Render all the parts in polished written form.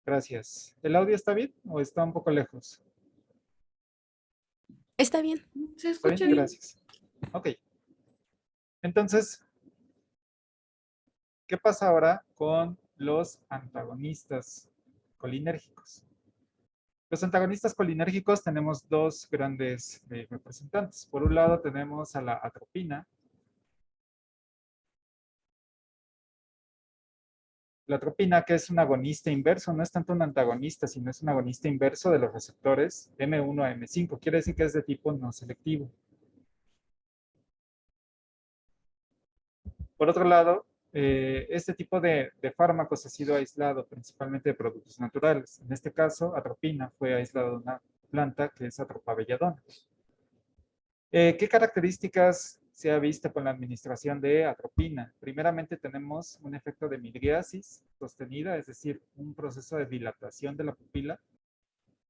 Gracias. ¿El audio está bien o está un poco lejos? Está bien. Se ¿Está bien? escucha bien. Gracias. Ok. Entonces, ¿qué pasa ahora con los antagonistas colinérgicos? Los antagonistas colinérgicos tenemos dos grandes representantes. Por un lado tenemos a la atropina. La atropina, que es un agonista inverso, no es tanto un antagonista, sino es un agonista inverso de los receptores M1 a M5. Quiere decir que es de tipo no selectivo. Por otro lado, este tipo de fármacos ha sido aislado principalmente de productos naturales. En este caso, atropina fue aislado de una planta que es Atropa belladona. ¿Qué características se ha visto con la administración de atropina? Primeramente tenemos un efecto de midriasis sostenida, es decir, un proceso de dilatación de la pupila.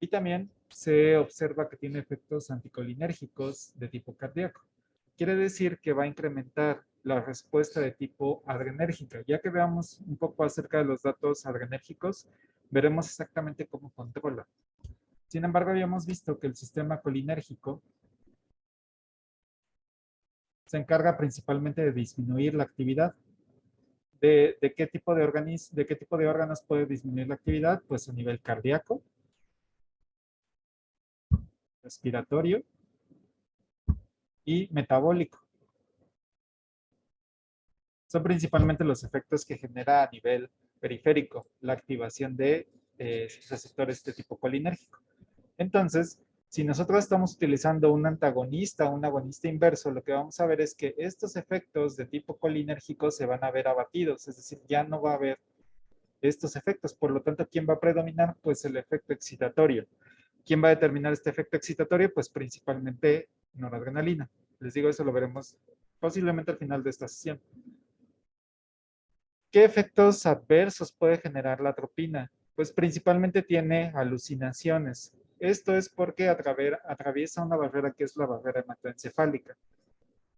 Y también se observa que tiene efectos anticolinérgicos de tipo cardíaco. Quiere decir que va a incrementar la respuesta de tipo adrenérgica. Ya que veamos un poco acerca de los datos adrenérgicos, veremos exactamente cómo controla. Sin embargo, habíamos visto que el sistema colinérgico se encarga principalmente de disminuir la actividad. ¿De qué tipo de órganos puede disminuir la actividad? Pues a nivel cardíaco, respiratorio y metabólico. Son principalmente los efectos que genera a nivel periférico la activación de receptores de tipo colinérgico. Entonces, si nosotros estamos utilizando un antagonista o un agonista inverso, lo que vamos a ver es que estos efectos de tipo colinérgico se van a ver abatidos, es decir, ya no va a haber estos efectos. Por lo tanto, ¿quién va a predominar? Pues el efecto excitatorio. ¿Quién va a determinar este efecto excitatorio? Pues principalmente noradrenalina. Les digo, eso lo veremos posiblemente al final de esta sesión. ¿Qué efectos adversos puede generar la atropina? Pues principalmente tiene alucinaciones. Esto es porque atraviesa una barrera que es la barrera hematoencefálica.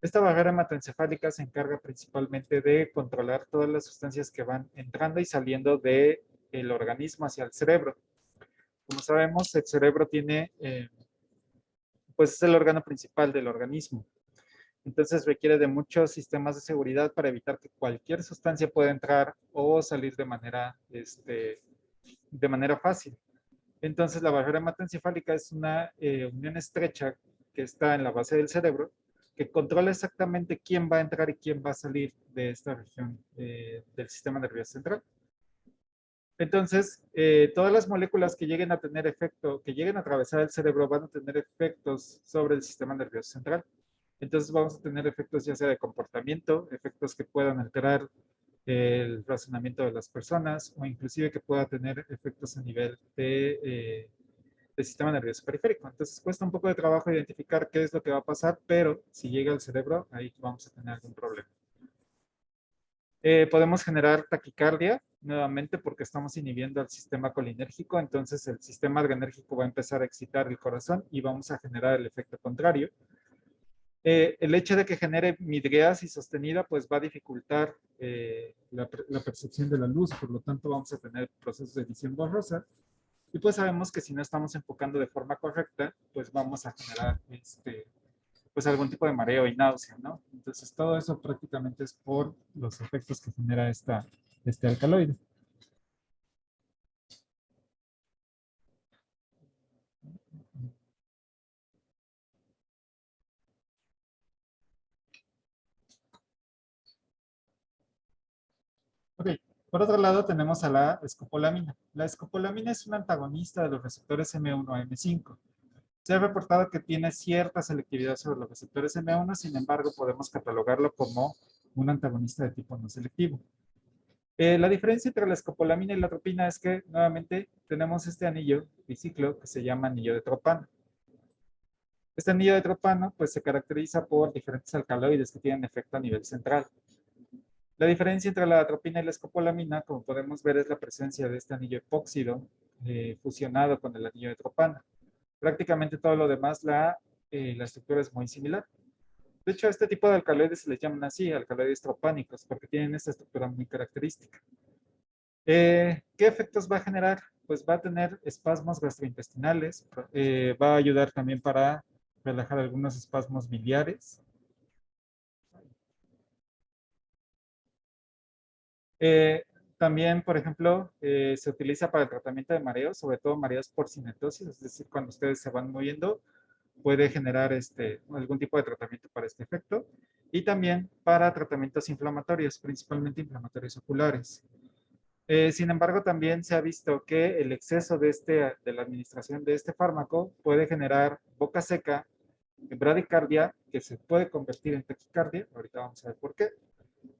Esta barrera hematoencefálica se encarga principalmente de controlar todas las sustancias que van entrando y saliendo del organismo hacia el cerebro. Como sabemos, el cerebro pues es el órgano principal del organismo. Entonces requiere de muchos sistemas de seguridad para evitar que cualquier sustancia pueda entrar o salir de manera fácil. Entonces la barrera hematoencefálica es una unión estrecha que está en la base del cerebro que controla exactamente quién va a entrar y quién va a salir de esta región del sistema nervioso central. Entonces, todas las moléculas que lleguen a tener efecto, que lleguen a atravesar el cerebro, van a tener efectos sobre el sistema nervioso central. Entonces vamos a tener efectos ya sea de comportamiento, efectos que puedan alterar el razonamiento de las personas o inclusive que pueda tener efectos a nivel del sistema nervioso periférico. Entonces cuesta un poco de trabajo identificar qué es lo que va a pasar, pero si llega al cerebro, ahí vamos a tener algún problema. Podemos generar taquicardia nuevamente porque estamos inhibiendo al sistema colinérgico, entonces el sistema adrenérgico va a empezar a excitar el corazón y vamos a generar el efecto contrario. El hecho de que genere midriasis sostenida pues va a dificultar la percepción de la luz, por lo tanto vamos a tener procesos de visión borrosa y pues sabemos que si no estamos enfocando de forma correcta pues vamos a generar pues algún tipo de mareo y náusea, ¿no? Entonces todo eso prácticamente es por los efectos que genera este alcaloide. Ok, por otro lado tenemos a la escopolamina. La escopolamina es un antagonista de los receptores M1 a M5. Se ha reportado que tiene cierta selectividad sobre los receptores M1, sin embargo, podemos catalogarlo como un antagonista de tipo no selectivo. La diferencia entre la escopolamina y la atropina es que, nuevamente, tenemos este anillo biciclo que se llama anillo de tropano. Este anillo de tropano pues, se caracteriza por diferentes alcaloides que tienen efecto a nivel central. La diferencia entre la atropina y la escopolamina, como podemos ver, es la presencia de este anillo epóxido fusionado con el anillo de tropano. Prácticamente todo lo demás, la estructura es muy similar. De hecho, a este tipo de alcaloides se les llaman así, alcaloides tropánicos, porque tienen esta estructura muy característica. ¿Qué efectos va a generar pues va a tener espasmos gastrointestinales, va a ayudar también para relajar algunos espasmos biliares. Eh, También, por ejemplo, se utiliza para el tratamiento de mareos, sobre todo mareos por cinetosis, es decir, cuando ustedes se van moviendo, puede generar algún tipo de tratamiento para este efecto. Y también para tratamientos inflamatorios, principalmente inflamatorios oculares. Sin embargo, también se ha visto que el exceso de la administración de este fármaco puede generar boca seca, bradicardia, que se puede convertir en taquicardia, ahorita vamos a ver por qué,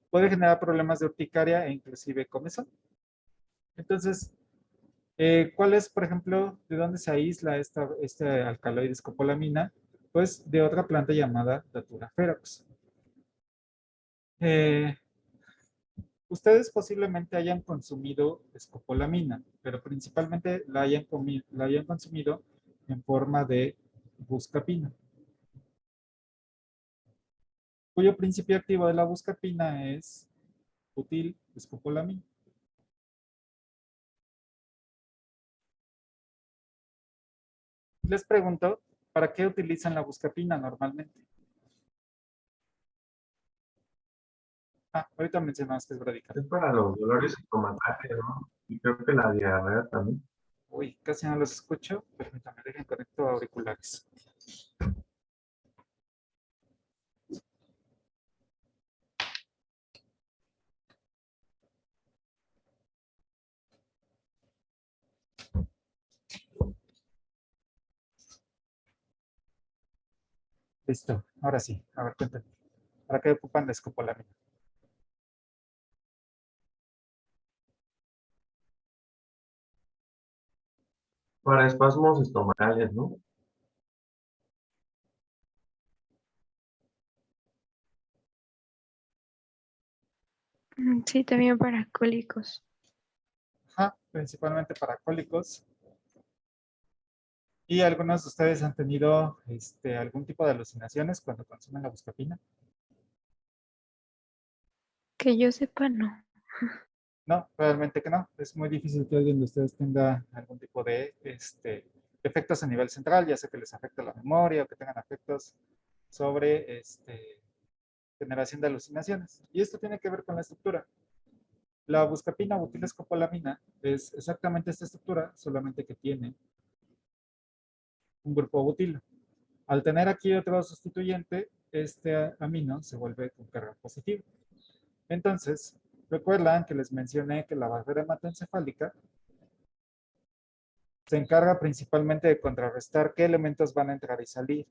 puede generar problemas de urticaria e inclusive comezón. Entonces, ¿cuál es, por ejemplo, de dónde se aísla este alcaloide escopolamina? Pues de otra planta llamada Datura ferox. Eh, Ustedes posiblemente hayan consumido escopolamina, pero principalmente la hayan consumido en forma de buscapina, cuyo principio activo de la buscapina es butil escopolamina. Les pregunto, ¿para qué utilizan la buscapina normalmente? Ah, ahorita mencionamos que es bradicardia. Es para los dolores estomacales, ¿no? Y creo que la diarrea también. Uy, casi no los escucho. Permítanme, dejen conecto auriculares. Listo, ahora sí. A ver, cuéntenme. ¿Para qué ocupan la escopolamina? Para espasmos estomacales, ¿no? Sí, también para cólicos. Ajá, principalmente para cólicos. ¿Y algunos de ustedes han tenido algún tipo de alucinaciones cuando consumen la buscapina? Que yo sepa, no. No, realmente que no. Es muy difícil que alguien de ustedes tenga algún tipo de efectos a nivel central, ya sea que les afecte la memoria o que tengan efectos sobre generación de alucinaciones. Y esto tiene que ver con la estructura. La buscapina butilescopolamina es exactamente esta estructura, solamente que tiene un grupo butilo. Al tener aquí otro sustituyente, este amino se vuelve con carga positiva. Entonces, recuerdan que les mencioné que la barrera hematoencefálica se encarga principalmente de contrarrestar qué elementos van a entrar y salir.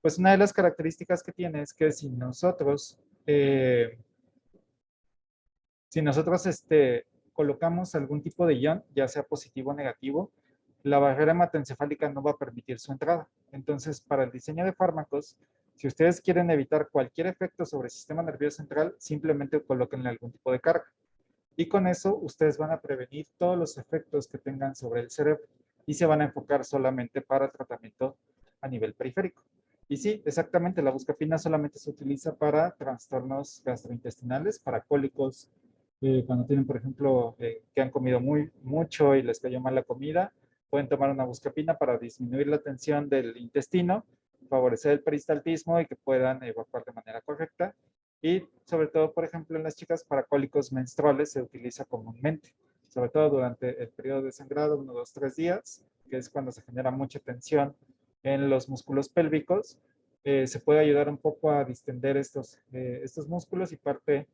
Pues una de las características que tiene es que si nosotros colocamos algún tipo de ion, ya sea positivo o negativo, la barrera hematoencefálica no va a permitir su entrada. Entonces, para el diseño de fármacos, si ustedes quieren evitar cualquier efecto sobre el sistema nervioso central, simplemente colóquenle algún tipo de carga. Y con eso ustedes van a prevenir todos los efectos que tengan sobre el cerebro y se van a enfocar solamente para tratamiento a nivel periférico. Y sí, exactamente, la buscapina solamente se utiliza para trastornos gastrointestinales, para cólicos, cuando tienen, por ejemplo, que han comido mucho y les cayó mal la comida, pueden tomar una buscapina para disminuir la tensión del intestino, favorecer el peristaltismo y que puedan evacuar de manera correcta. Y sobre todo, por ejemplo, en las chicas para cólicos menstruales se utiliza comúnmente, sobre todo durante el periodo de sangrado, 1, 2, 3 días, que es cuando se genera mucha tensión en los músculos pélvicos. Se puede ayudar un poco a distender estos músculos y parte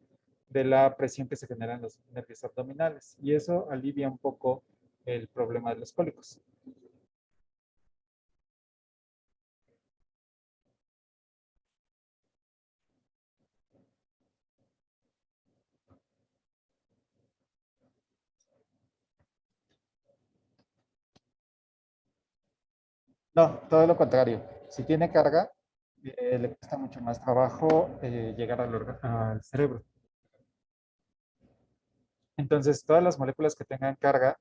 de la presión que se genera en los nervios abdominales. Y eso alivia un poco el problema de los cólicos. No, todo lo contrario. Si tiene carga, le cuesta mucho más trabajo llegar al cerebro. Entonces, todas las moléculas que tengan carga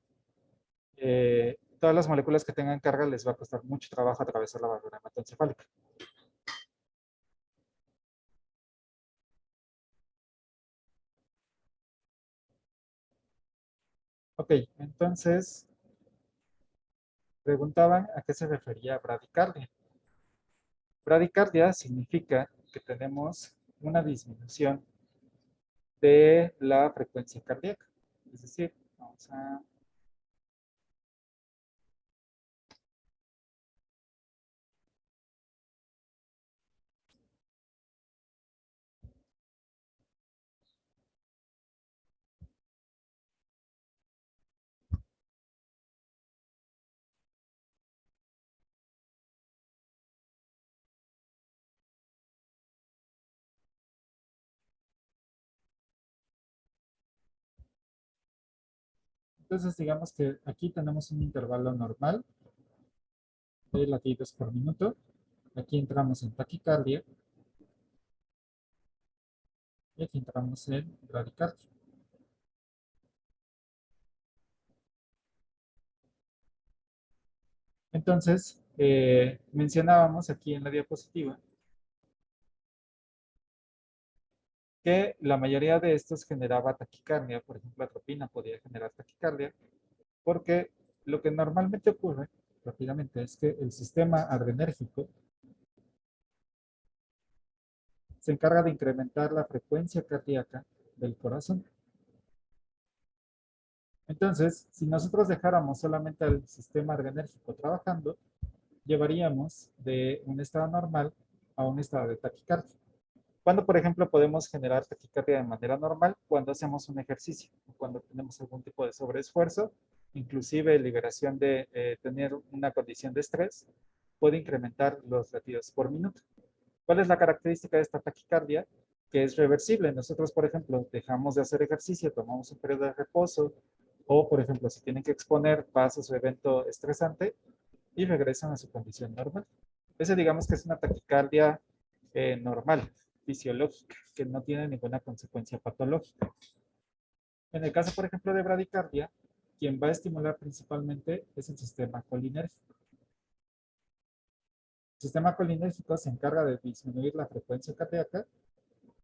les va a costar mucho trabajo atravesar la barrera hematoencefálica. Ok, entonces, preguntaban a qué se refería bradicardia. Bradicardia significa que tenemos una disminución de la frecuencia cardíaca. Es decir, vamos a... Entonces, digamos que aquí tenemos un intervalo normal de latidos por minuto. Aquí entramos en taquicardia y aquí entramos en bradicardia. Entonces, mencionábamos aquí en la diapositiva que la mayoría de estos generaba taquicardia. Por ejemplo, atropina podía generar taquicardia, porque lo que normalmente ocurre rápidamente es que el sistema adrenérgico se encarga de incrementar la frecuencia cardíaca del corazón. Entonces, si nosotros dejáramos solamente al sistema adrenérgico trabajando, llevaríamos de un estado normal a un estado de taquicardia. Cuando, por ejemplo, podemos generar taquicardia de manera normal cuando hacemos un ejercicio, cuando tenemos algún tipo de sobreesfuerzo, inclusive liberación de tener una condición de estrés, puede incrementar los latidos por minuto. ¿Cuál es la característica de esta taquicardia? Que es reversible. Nosotros, por ejemplo, dejamos de hacer ejercicio, tomamos un periodo de reposo, o, por ejemplo, si tienen que exponer, pasa su evento estresante y regresan a su condición normal. Ese digamos que es una taquicardia normal, fisiológica, que no tiene ninguna consecuencia patológica. En el caso, por ejemplo, de bradicardia, quien va a estimular principalmente es el sistema colinérgico. El sistema colinérgico se encarga de disminuir la frecuencia cardíaca,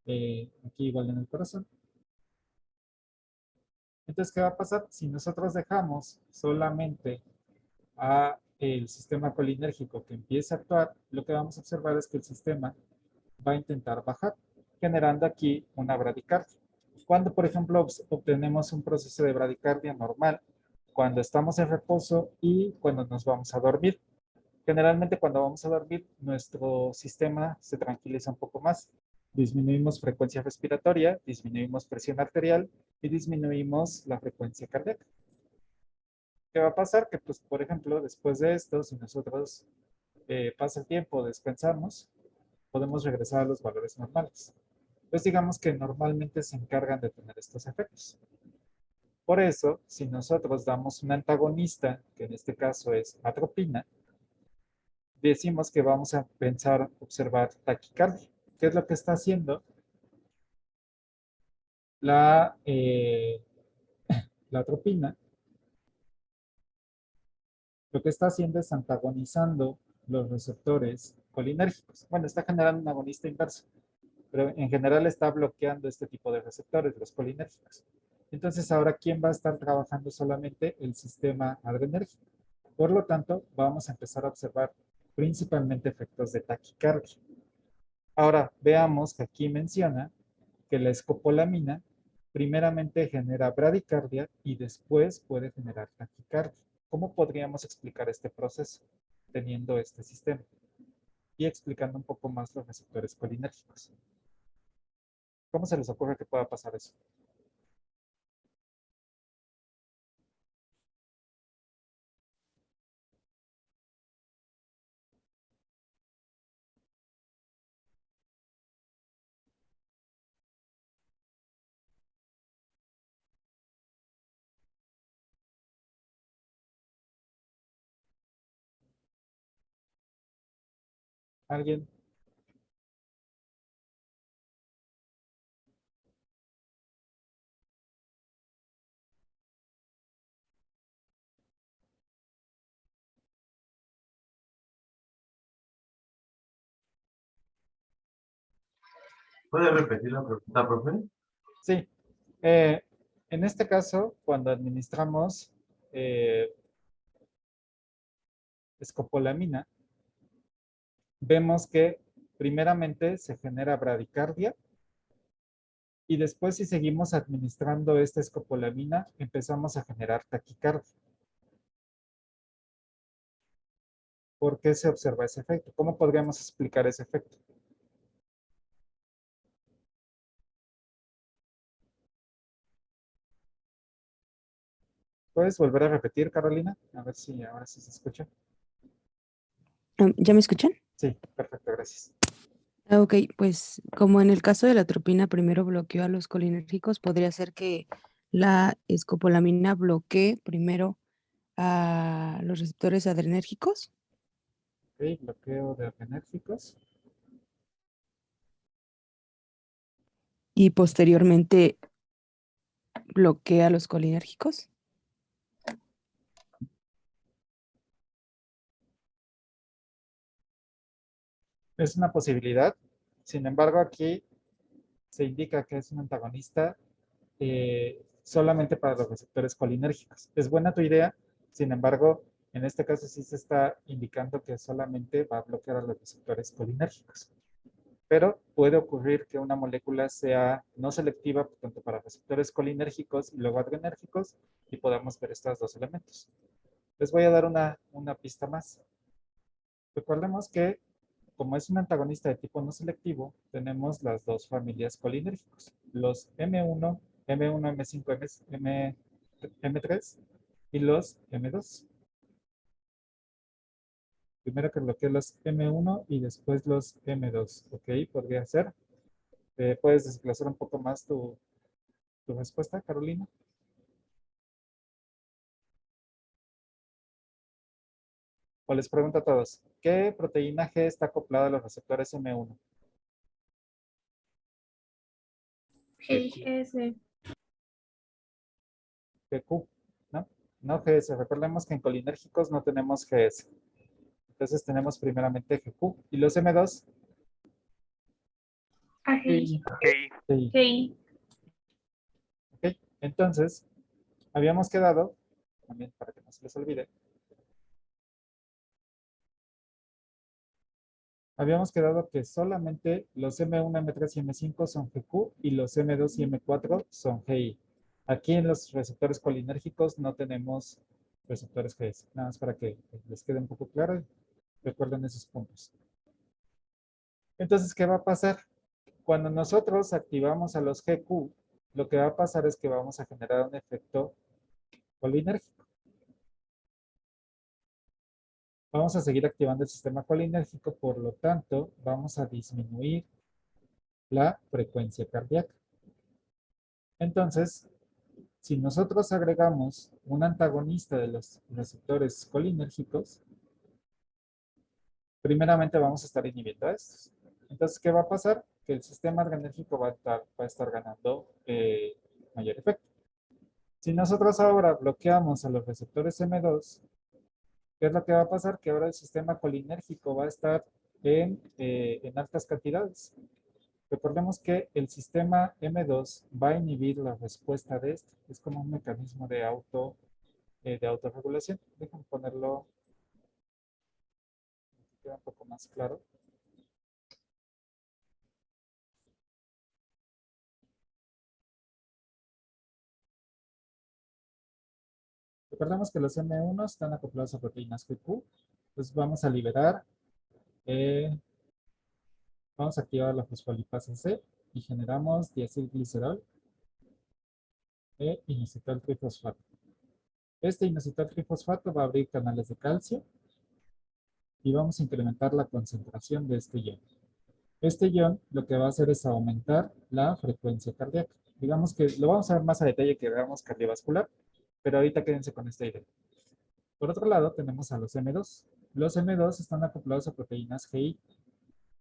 aquí igual en el corazón. Entonces, ¿qué va a pasar? Si nosotros dejamos solamente a el sistema colinérgico que empiece a actuar, lo que vamos a observar es que el sistema va a intentar bajar, generando aquí una bradicardia. Cuando, por ejemplo, obtenemos un proceso de bradicardia normal, cuando estamos en reposo y cuando nos vamos a dormir. Generalmente cuando vamos a dormir, nuestro sistema se tranquiliza un poco más. Disminuimos frecuencia respiratoria, disminuimos presión arterial y disminuimos la frecuencia cardíaca. ¿Qué va a pasar? Que, pues, por ejemplo, después de esto, si nosotros pasa el tiempo, descansamos, podemos regresar a los valores normales. Pues digamos que normalmente se encargan de tener estos efectos. Por eso, si nosotros damos un antagonista, que en este caso es atropina, decimos que vamos a pensar, observar taquicardia. ¿Qué es lo que está haciendo? La, eh, la atropina, lo que está haciendo es antagonizando los receptores colinérgicos. Bueno, está generando un agonista inverso, pero en general está bloqueando este tipo de receptores, los colinérgicos. Entonces, ahora, ¿quién va a estar trabajando solamente? El sistema adrenérgico. Por lo tanto, vamos a empezar a observar principalmente efectos de taquicardia. Ahora, veamos que aquí menciona que la escopolamina primeramente genera bradicardia y después puede generar taquicardia. ¿Cómo podríamos explicar este proceso teniendo este sistema? Y explicando un poco más los receptores colinérgicos. ¿Cómo se les ocurre que pueda pasar eso? ¿Alguien? ¿Puede repetir la pregunta, profe? Sí. Eh, en este caso, cuando administramos escopolamina, vemos que primeramente se genera bradicardia y después, si seguimos administrando esta escopolamina, empezamos a generar taquicardia. ¿Por qué se observa ese efecto? ¿Cómo podríamos explicar ese efecto? ¿Puedes volver a repetir, Carolina? A ver si ahora sí se escucha. ¿Ya me escuchan? Sí, perfecto, gracias. Ok, pues como en el caso de la atropina primero bloqueó a los colinérgicos, podría ser que la escopolamina bloquee primero a los receptores adrenérgicos Ok, bloqueo de adrenérgicos. y posteriormente bloquea a los colinérgicos. Es una posibilidad. Sin embargo, aquí se indica que es un antagonista solamente para los receptores colinérgicos. Es buena tu idea, sin embargo, en este caso sí se está indicando que solamente va a bloquear a los receptores colinérgicos. Pero puede ocurrir que una molécula sea no selectiva tanto para receptores colinérgicos y luego adrenérgicos y podamos ver estos dos elementos. Les voy a dar una pista más. Recordemos que como es un antagonista de tipo no selectivo, tenemos las dos familias colinérgicos, los M1, M1, M5, M3 y los M2. Primero que bloquee los M1 y después los M2. Ok, podría ser. ¿Puedes desplazar un poco más tu respuesta, Carolina? O les pregunto a todos, ¿qué proteína G está acoplada a los receptores M1? GS. GQ, ¿no? No GS. Recordemos que en colinérgicos no tenemos GS. Entonces tenemos primeramente GQ. ¿Y los M2? AGI. Sí. GI. Ok, entonces, habíamos quedado, también para que no se les olvide, habíamos quedado que solamente los M1, M3 y M5 son GQ y los M2 y M4 son GI. Aquí en los receptores colinérgicos no tenemos receptores GS. Nada más para que les quede un poco claro y recuerden esos puntos. Entonces, ¿qué va a pasar? Cuando nosotros activamos a los GQ, lo que va a pasar es que vamos a generar un efecto colinérgico. Vamos a seguir activando el sistema colinérgico, por lo tanto, vamos a disminuir la frecuencia cardíaca. Entonces, si nosotros agregamos un antagonista de los receptores colinérgicos, primeramente vamos a estar inhibiendo a estos. Entonces, ¿qué va a pasar? Que el sistema adrenérgico va a estar ganando mayor efecto. Si nosotros ahora bloqueamos a los receptores M2, ¿qué es lo que va a pasar? Que ahora el sistema colinérgico va a estar en altas cantidades. Recordemos que el sistema M2 va a inhibir la respuesta de este. Es como un mecanismo de autorregulación. Déjenme ponerlo que quede un poco más claro. Recordemos que los M1 están acoplados a proteínas GQ. Entonces vamos a liberar, vamos a activar la fosfolipasa C y generamos diacilglicerol e inositol trifosfato. Este inositol trifosfato va a abrir canales de calcio y vamos a incrementar la concentración de este ion. Este ion lo que va a hacer es aumentar la frecuencia cardíaca. Digamos que lo vamos a ver más a detalle que veamos cardiovascular, pero ahorita quédense con esta idea. Por otro lado, tenemos a los M2. Los M2 están acoplados a proteínas GI.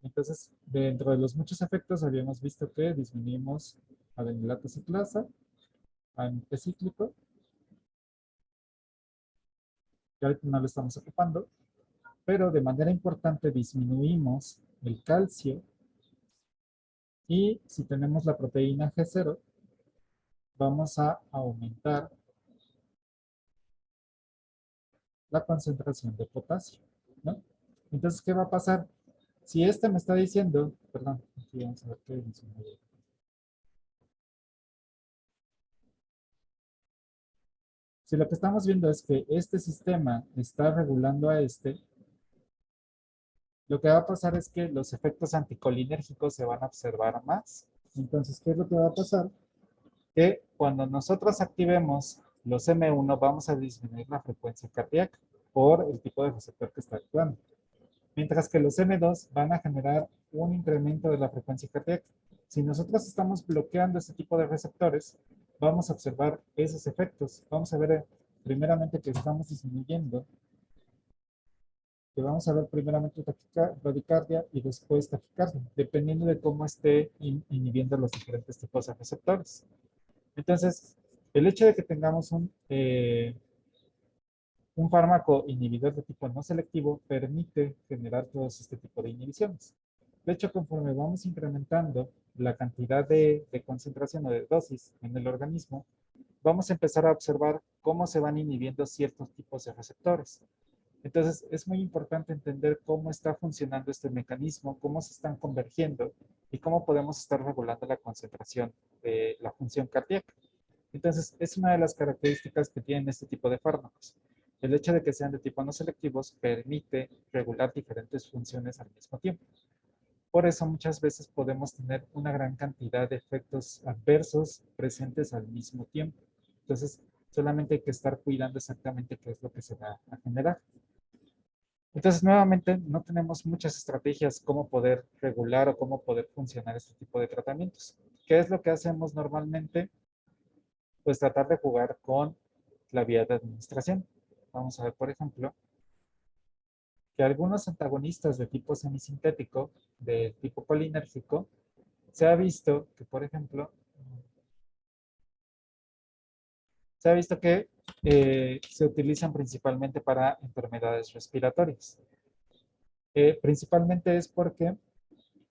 Entonces, dentro de los muchos efectos, habíamos visto que disminuimos adenilato ciclasa, AMP cíclico, que ahorita no lo estamos ocupando, pero de manera importante disminuimos el calcio y si tenemos la proteína G0, vamos a aumentar la concentración de potasio, ¿no? Entonces, ¿qué va a pasar? Si este me está diciendo, perdón, aquí vamos a ver qué dice. Si lo que estamos viendo es que este sistema está regulando a este, lo que va a pasar es que los efectos anticolinérgicos se van a observar más. Entonces, ¿qué es lo que va a pasar? Que cuando nosotros activemos los M1 vamos a disminuir la frecuencia cardíaca por el tipo de receptor que está actuando. Mientras que los M2 van a generar un incremento de la frecuencia cardíaca. Si nosotros estamos bloqueando este tipo de receptores, vamos a observar esos efectos. Vamos a ver primeramente que estamos disminuyendo, que vamos a ver primeramente bradicardia y después taquicardia, dependiendo de cómo esté inhibiendo los diferentes tipos de receptores. Entonces, el hecho de que tengamos un fármaco inhibidor de tipo no selectivo permite generar todo este tipo de inhibiciones. De hecho, conforme vamos incrementando la cantidad de concentración o de dosis en el organismo, vamos a empezar a observar cómo se van inhibiendo ciertos tipos de receptores. Entonces, es muy importante entender cómo está funcionando este mecanismo, cómo se están convergiendo y cómo podemos estar regulando la concentración de la función cardíaca. Entonces, es una de las características que tienen este tipo de fármacos. El hecho de que sean de tipo no selectivos permite regular diferentes funciones al mismo tiempo. Por eso muchas veces podemos tener una gran cantidad de efectos adversos presentes al mismo tiempo. Entonces, solamente hay que estar cuidando exactamente qué es lo que se va a generar. Entonces, nuevamente, no tenemos muchas estrategias cómo poder regular o cómo poder funcionar este tipo de tratamientos. ¿Qué es lo que hacemos normalmente? Pues tratar de jugar con la vía de administración. Vamos a ver, por ejemplo, que algunos antagonistas de tipo semisintético, de tipo colinérgico, se ha visto que, por ejemplo, se ha visto que se utilizan principalmente para enfermedades respiratorias. Principalmente es porque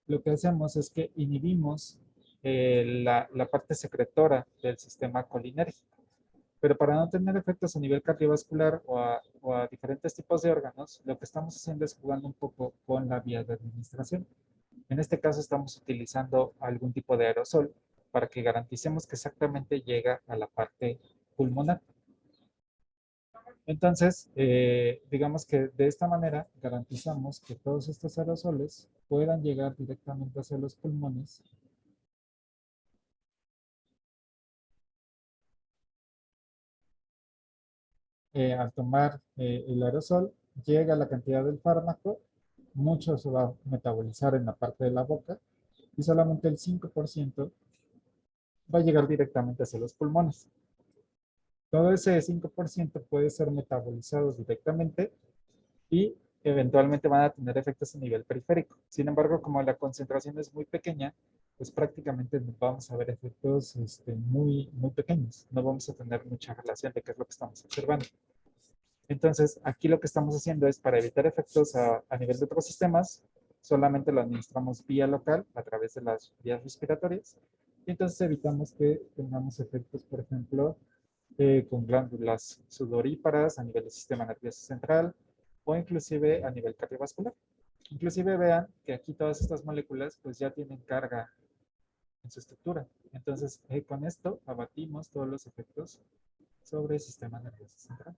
lo que hacemos es que inhibimos la parte secretora del sistema colinérgico. Pero para no tener efectos a nivel cardiovascular o a diferentes tipos de órganos, lo que estamos haciendo es jugando un poco con la vía de administración. En este caso estamos utilizando algún tipo de aerosol para que garanticemos que exactamente llega a la parte pulmonar. Entonces, digamos que de esta manera garantizamos que todos estos aerosoles puedan llegar directamente hacia los pulmones al tomar el aerosol, llega la cantidad del fármaco, mucho se va a metabolizar en la parte de la boca y solamente el 5% va a llegar directamente hacia los pulmones. Todo ese 5% puede ser metabolizado directamente y eventualmente van a tener efectos a nivel periférico. Sin embargo, como la concentración es muy pequeña, pues prácticamente vamos a ver efectos muy, muy pequeños. No vamos a tener mucha relación de qué es lo que estamos observando. Entonces, aquí lo que estamos haciendo es para evitar efectos a nivel de otros sistemas, solamente lo administramos vía local a través de las vías respiratorias. Y entonces evitamos que tengamos efectos, por ejemplo, con glándulas sudoríparas a nivel del sistema nervioso central o inclusive a nivel cardiovascular. Inclusive vean que aquí todas estas moléculas pues ya tienen carga en su estructura. Entonces, con esto abatimos todos los efectos sobre el sistema nervioso central.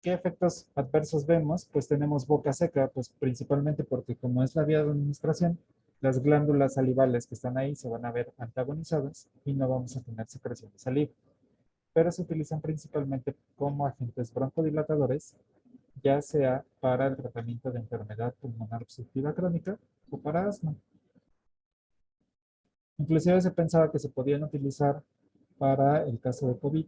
¿Qué efectos adversos vemos? Pues tenemos boca seca, pues principalmente porque como es la vía de administración, las glándulas salivales que están ahí se van a ver antagonizadas y no vamos a tener secreción de saliva. Pero se utilizan principalmente como agentes broncodilatadores, ya sea para el tratamiento de enfermedad pulmonar obstructiva crónica o para asma. Inclusive se pensaba que se podían utilizar para el caso de COVID,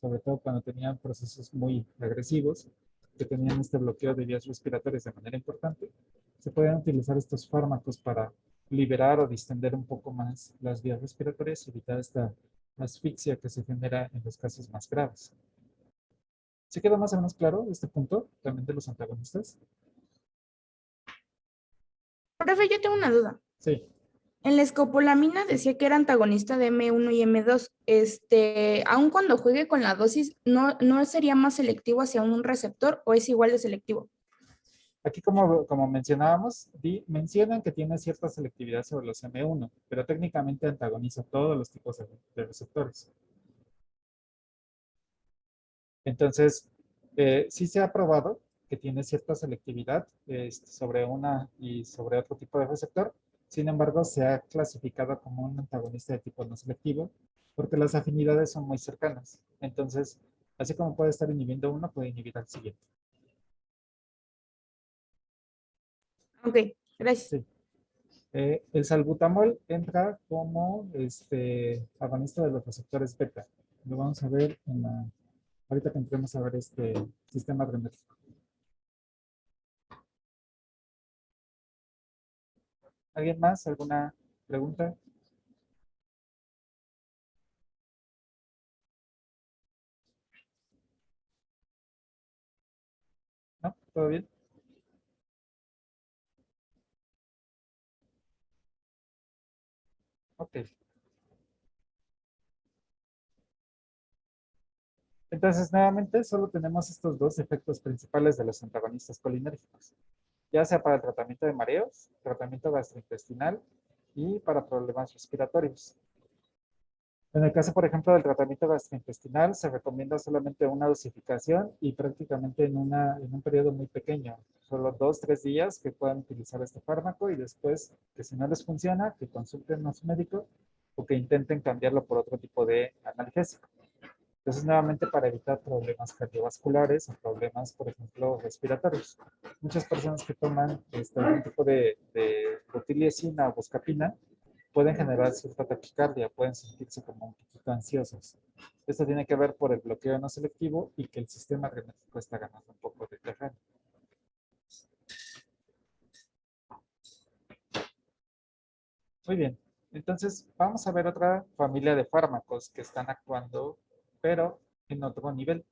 sobre todo cuando tenían procesos muy agresivos, que tenían este bloqueo de vías respiratorias de manera importante, se podían utilizar estos fármacos para liberar o distender un poco más las vías respiratorias y evitar esta asfixia que se genera en los casos más graves. ¿Se queda más o menos claro este punto también de los antagonistas? Profe, yo tengo una duda. Sí. En la escopolamina decía que era antagonista de M1 y M2. Aun cuando juegue con la dosis, ¿no sería más selectivo hacia un receptor o es igual de selectivo? Aquí, como mencionábamos, mencionan que tiene cierta selectividad sobre los M1, pero técnicamente antagoniza todos los tipos de receptores. Entonces, sí se ha probado que tiene cierta selectividad sobre una y sobre otro tipo de receptor. Sin embargo, se ha clasificado como un antagonista de tipo no selectivo porque las afinidades son muy cercanas. Entonces, así como puede estar inhibiendo uno, puede inhibir al siguiente. Ok, gracias. Sí. El salbutamol entra como agonista de los receptores beta. Lo vamos a ver ahorita que entremos a ver este sistema adrenérgico. ¿Alguien más? ¿Alguna pregunta? ¿No? ¿Todo bien? Ok. Entonces, nuevamente, solo tenemos estos dos efectos principales de los antagonistas colinérgicos, ya sea para el tratamiento de mareos, tratamiento gastrointestinal y para problemas respiratorios. En el caso, por ejemplo, del tratamiento gastrointestinal, se recomienda solamente una dosificación y prácticamente en un periodo muy pequeño, solo 2, 3 días que puedan utilizar este fármaco y después, que si no les funciona, que consulten a su médico o que intenten cambiarlo por otro tipo de analgésico. Entonces, nuevamente para evitar problemas cardiovasculares o problemas, por ejemplo, respiratorios. Muchas personas que toman algún tipo de butiliricina o buscapina pueden generar cierta taquicardia, pueden sentirse como un poquito ansiosos. Esto tiene que ver por el bloqueo no selectivo y que el sistema adrenérgico está ganando un poco de terreno. Muy bien, entonces vamos a ver otra familia de fármacos que están actuando, pero en otro nivel,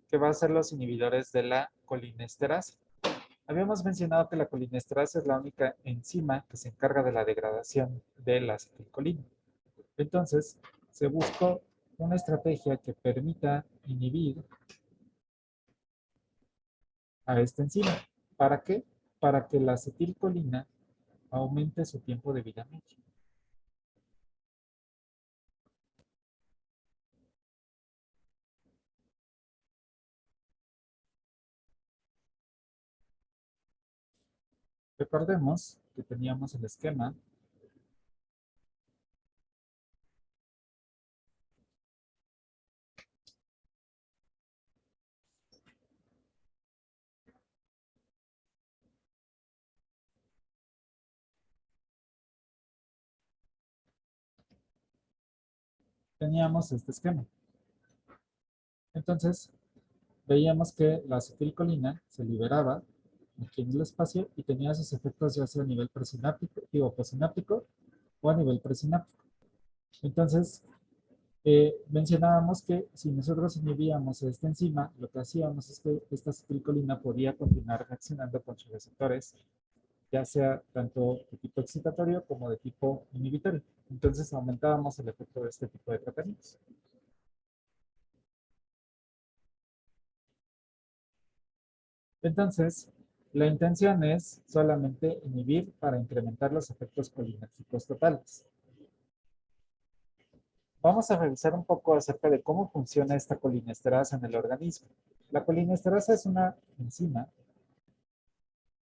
que va a ser los inhibidores de la colinesterasa. Habíamos mencionado que la colinesterasa es la única enzima que se encarga de la degradación de la acetilcolina. Entonces, se buscó una estrategia que permita inhibir a esta enzima. ¿Para qué? Para que la acetilcolina aumente su tiempo de vida medio. Recordemos que teníamos el esquema. Teníamos este esquema. Entonces, veíamos que la acetilcolina se liberaba aquí en el espacio y tenía sus efectos ya sea a nivel presináptico, digo, postsináptico o a nivel presináptico. Entonces, mencionábamos que si nosotros inhibíamos esta enzima, lo que hacíamos es que esta acetilcolina podía continuar reaccionando con sus receptores, ya sea tanto de tipo excitatorio como de tipo inhibitorio. Entonces aumentábamos el efecto de este tipo de tratamientos. Entonces, la intención es solamente inhibir para incrementar los efectos colinérgicos totales. Vamos a revisar un poco acerca de cómo funciona esta colinesterasa en el organismo. La colinesterasa es una enzima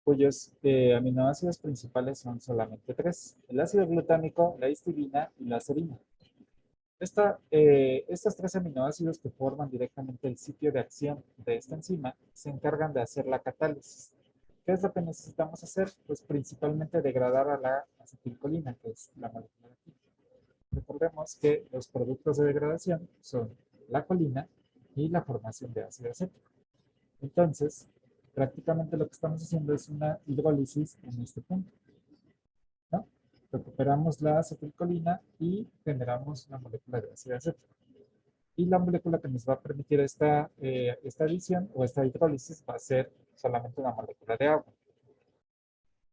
cuyos aminoácidos principales son solamente tres: el ácido glutámico, la histidina y la serina. Estos tres aminoácidos que forman directamente el sitio de acción de esta enzima se encargan de hacer la catálisis. ¿Qué es lo que necesitamos hacer? Pues principalmente degradar a la acetilcolina, que es la molécula de aquí. Recordemos que los productos de degradación son la colina y la formación de ácido acético. Entonces, prácticamente lo que estamos haciendo es una hidrólisis en este punto, ¿no? Recuperamos la acetilcolina y generamos una molécula de ácido acético. Y la molécula que nos va a permitir esta adición o esta hidrólisis va a ser solamente una molécula de agua.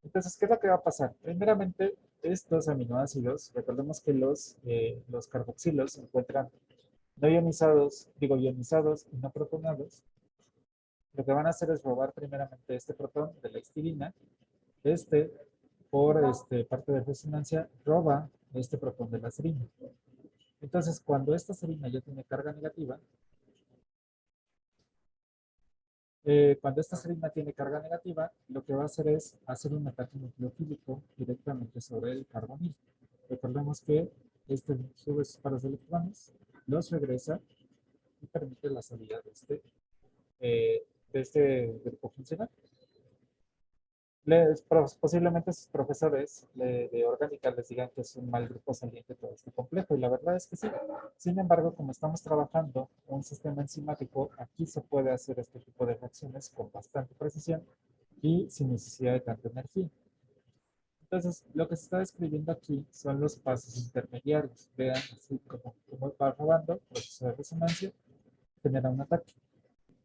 Entonces, ¿qué es lo que va a pasar? Primeramente, estos aminoácidos, recordemos que los carboxilos se encuentran no ionizados, digo ionizados y no protonados. Lo que van a hacer es robar primeramente este protón de la histidina. Este, por parte de resonancia, roba este protón de la serina. Entonces, cuando esta serina ya tiene carga negativa, lo que va a hacer es hacer un ataque nucleofílico directamente sobre el carbonil. Recordemos que este sube sus pares de electrones, los regresa y permite la salida de este grupo funcional. Posiblemente sus profesores de orgánica les digan que es un mal grupo saliente todo este complejo, y la verdad es que sí. Sin embargo, como estamos trabajando un sistema enzimático, aquí se puede hacer este tipo de reacciones con bastante precisión y sin necesidad de tanta energía. Entonces, lo que se está describiendo aquí son los pasos intermediarios. Vean así como va robando, proceso de resonancia, genera un ataque.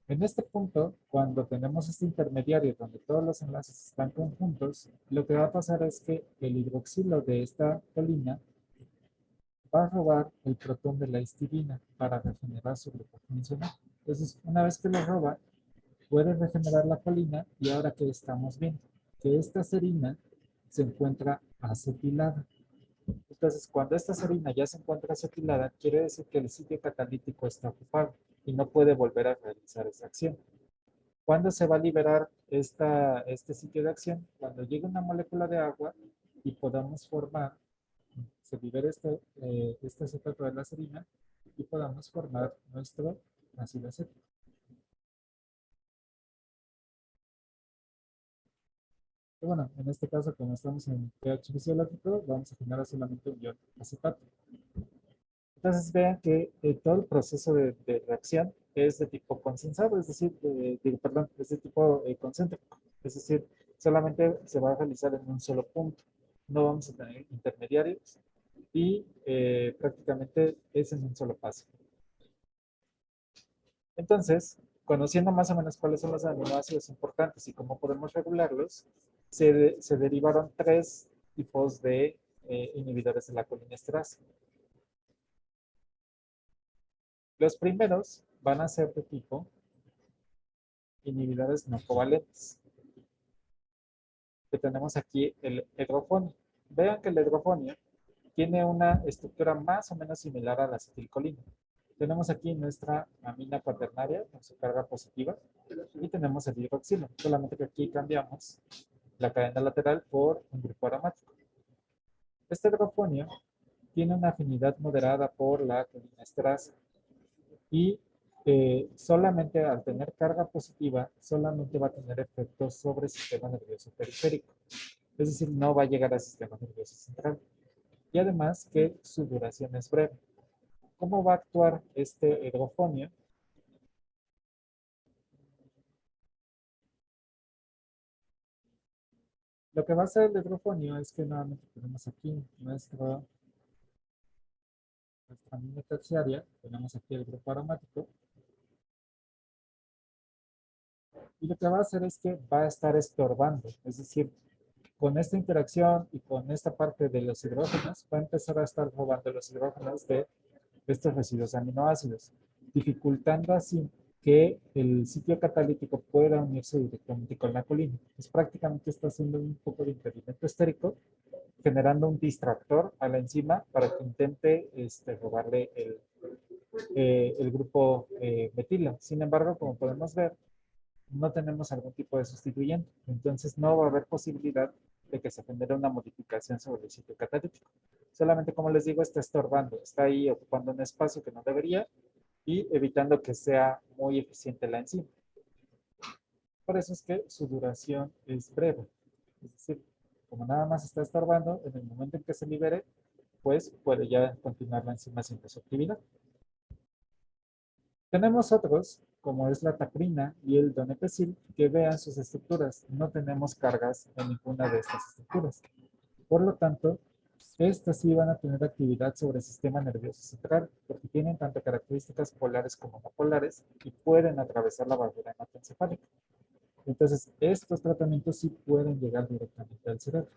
En este punto, cuando tenemos este intermediario donde todos los enlaces están conjuntos, lo que va a pasar es que el hidroxilo de esta colina va a robar el protón de la histidina para regenerar su grupo funcional. Entonces, una vez que lo roba, puede regenerar la colina, y ahora que estamos viendo que esta serina se encuentra acetilada. Entonces, cuando esta serina ya se encuentra acetilada, quiere decir que el sitio catalítico está ocupado y no puede volver a realizar esa acción. ¿Cuándo se va a liberar este sitio de acción? Cuando llegue una molécula de agua y podamos formar, se libere este acetato de la serina y podamos formar nuestro ácido acético. Y bueno, en este caso, como estamos en pH fisiológico, vamos a generar solamente un ion acetato. Entonces vean que todo el proceso de reacción es de tipo consensado, es decir, es de tipo concéntrico. Es decir, solamente se va a realizar en un solo punto. No vamos a tener intermediarios y prácticamente es en un solo paso. Entonces, conociendo más o menos cuáles son los aminoácidos importantes y cómo podemos regularlos, se derivaron 3 tipos de inhibidores de la colinesterasa. Los primeros van a ser de tipo inhibidores no covalentes. Que tenemos aquí el hidrofonio. Vean que el hidrofonio tiene una estructura más o menos similar a la acetilcolina. Tenemos aquí nuestra amina cuaternaria con su carga positiva y tenemos el hidroxilo, solamente que aquí cambiamos la cadena lateral por un grupo aromático. Este hidrofonio tiene una afinidad moderada por la colinesterasa y solamente al tener carga positiva, solamente va a tener efectos sobre el sistema nervioso periférico. Es decir, no va a llegar al sistema nervioso central. Y además que su duración es breve. ¿Cómo va a actuar este hidrofonio? Lo que va a hacer el hidrofonio es que nuevamente tenemos aquí nuestra amina terciaria, tenemos aquí el grupo aromático, y lo que va a hacer es que va a estar estorbando, es decir, con esta interacción y con esta parte de los hidrógenos, va a empezar a estar robando los hidrógenos de estos residuos aminoácidos, dificultando así que el sitio catalítico pueda unirse directamente con la colina. Pues prácticamente está haciendo un poco de impedimento estérico, generando un distractor a la enzima para que intente robarle el grupo metilo. Sin embargo, como podemos ver, no tenemos algún tipo de sustituyente. Entonces no va a haber posibilidad de que se genere una modificación sobre el sitio catalítico. Solamente, como les digo, está estorbando, está ahí ocupando un espacio que no debería y evitando que sea muy eficiente la enzima. Por eso es que su duración es breve. Es decir, como nada más está estorbando, en el momento en que se libere, pues puede ya continuar la enzima haciendo su actividad. Tenemos otros, como es la taprina y el donepezil, que vean sus estructuras. No tenemos cargas en ninguna de estas estructuras. Por lo tanto, estas sí van a tener actividad sobre el sistema nervioso central, porque tienen tanto características polares como no polares y pueden atravesar la barrera hematoencefálica. Entonces, estos tratamientos sí pueden llegar directamente al cerebro.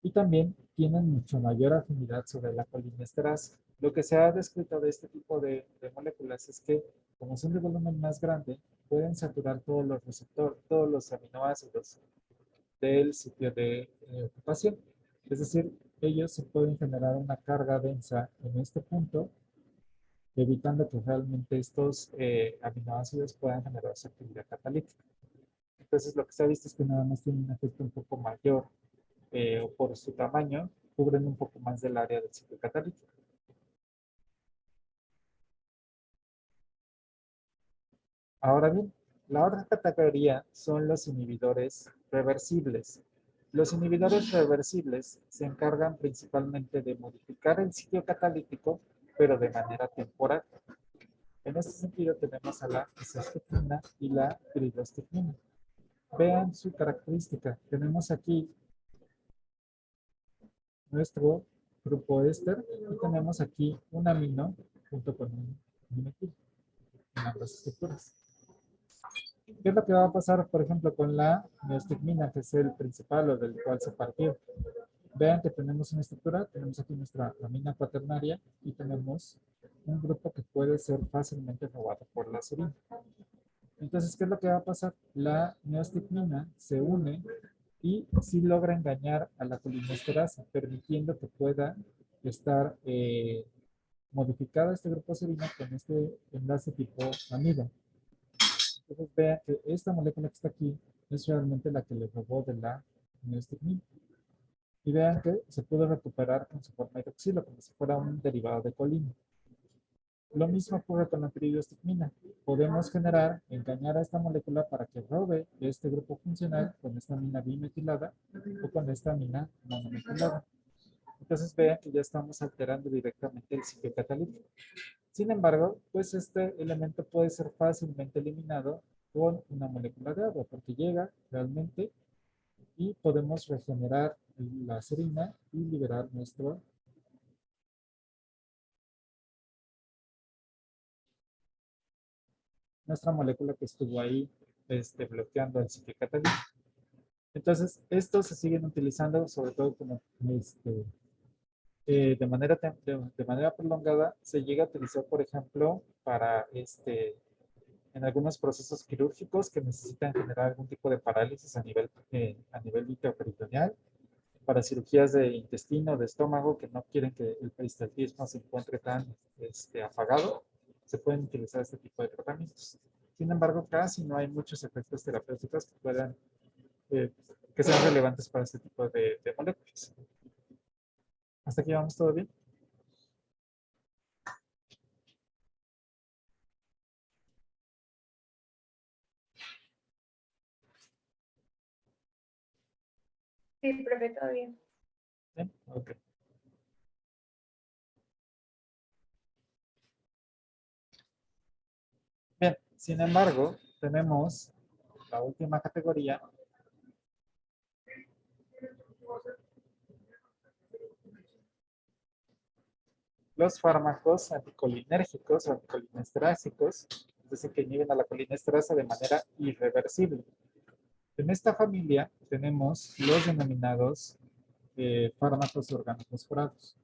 Y también tienen mucho mayor afinidad sobre la colinesterasa. Lo que se ha descrito de este tipo de moléculas es que, como son de volumen más grande, pueden saturar todos los receptores, todos los aminoácidos del sitio de ocupación. Es decir, ellos se pueden generar una carga densa en este punto, evitando que realmente estos aminoácidos puedan generar su actividad catalítica. Entonces, lo que se ha visto es que nada más tiene un efecto un poco mayor o por su tamaño, cubren un poco más del área del ciclo catalítico. Ahora bien, la otra categoría son los inhibidores reversibles. Los inhibidores reversibles se encargan principalmente de modificar el sitio catalítico, pero de manera temporal. En este sentido tenemos a la isostigmina y la piridostigmina. Vean su característica. Tenemos aquí nuestro grupo éster y tenemos aquí un amino junto con un metil en ambas estructuras. ¿Qué es lo que va a pasar, por ejemplo, con la neostigmina, que es el principal o del cual se partió? Vean que tenemos una estructura, tenemos aquí nuestra amina cuaternaria y tenemos un grupo que puede ser fácilmente robado por la serina. Entonces, ¿qué es lo que va a pasar? La neostigmina se une y sí logra engañar a la colinesterasa, permitiendo que pueda estar modificada este grupo serina con este enlace tipo amido. Entonces vean que esta molécula que está aquí es realmente la que le robó de la neostigmina. Y vean que se pudo recuperar con su forma hidroxilo, como si fuera un derivado de colina. Lo mismo ocurre con la piridostigmina. Podemos engañar a esta molécula para que robe este grupo funcional con esta amina bimetilada o con esta amina monometilada. Entonces vean que ya estamos alterando directamente el sitio catalítico. Sin embargo, pues este elemento puede ser fácilmente eliminado con una molécula de agua, porque llega realmente y podemos regenerar la serina y liberar nuestra molécula que estuvo ahí bloqueando el sitio catalítico. Entonces, estos se siguen utilizando sobre todo como de manera prolongada. Se llega a utilizar, por ejemplo, para en algunos procesos quirúrgicos que necesitan generar algún tipo de parálisis a nivel intraperitoneal, para cirugías de intestino, de estómago, que no quieren que el peristaltismo se encuentre tan apagado, se pueden utilizar este tipo de tratamientos. Sin embargo, casi no hay muchos efectos terapéuticos eh, que sean relevantes para este tipo de moléculas. ¿Hasta aquí vamos todo bien? Sí, profe, todo bien. ¿Bien? Ok. Bien, sin embargo, tenemos la última categoría. Los fármacos anticolinérgicos o anticolinesterásicos, es decir, que inhiben a la colinesterasa de manera irreversible. En esta familia tenemos los denominados fármacos organofosforados.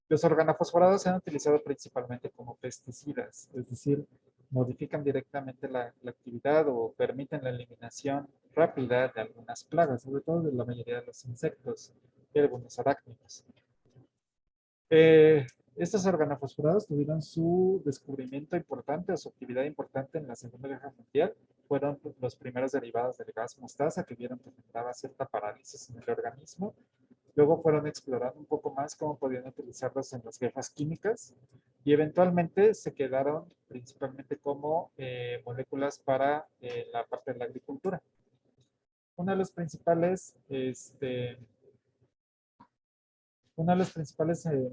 Los organofosforados se han utilizado principalmente como pesticidas, es decir, modifican directamente la actividad o permiten la eliminación rápida de algunas plagas, sobre todo de la mayoría de los insectos y algunos arácnidos. Estos organofosforados tuvieron su descubrimiento importante o su actividad importante en la Segunda Guerra Mundial. Fueron los primeros derivados del gas mostaza que vieron que generaba cierta parálisis en el organismo. Luego fueron explorando un poco más cómo podían utilizarlos en las guerras químicas y eventualmente se quedaron principalmente como moléculas para la parte de la agricultura. Uno de los principales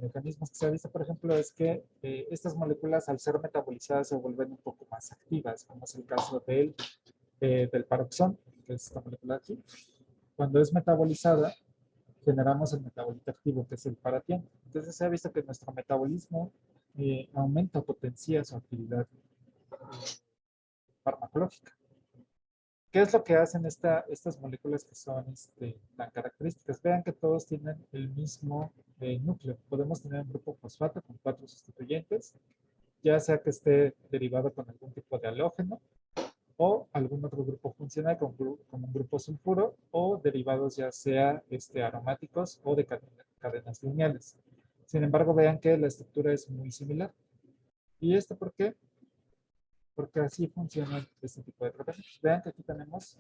mecanismos que se ha visto, por ejemplo, es que estas moléculas, al ser metabolizadas, se vuelven un poco más activas, como es el caso del paroxón, que es esta molécula aquí. Cuando es metabolizada, generamos el metabolito activo, que es el paratión. Entonces se ha visto que nuestro metabolismo aumenta o potencia su actividad farmacológica. ¿Qué es lo que hacen estas moléculas que son tan características? Vean que todos tienen el mismo núcleo. Podemos tener un grupo fosfato con 4 sustituyentes, ya sea que esté derivado con algún tipo de halógeno o algún otro grupo funcional como un grupo sulfuro o derivados ya sea aromáticos o de cadenas lineales. Sin embargo, vean que la estructura es muy similar. ¿Y esto por qué? Porque así funciona este tipo de tratamientos. Vean que aquí tenemos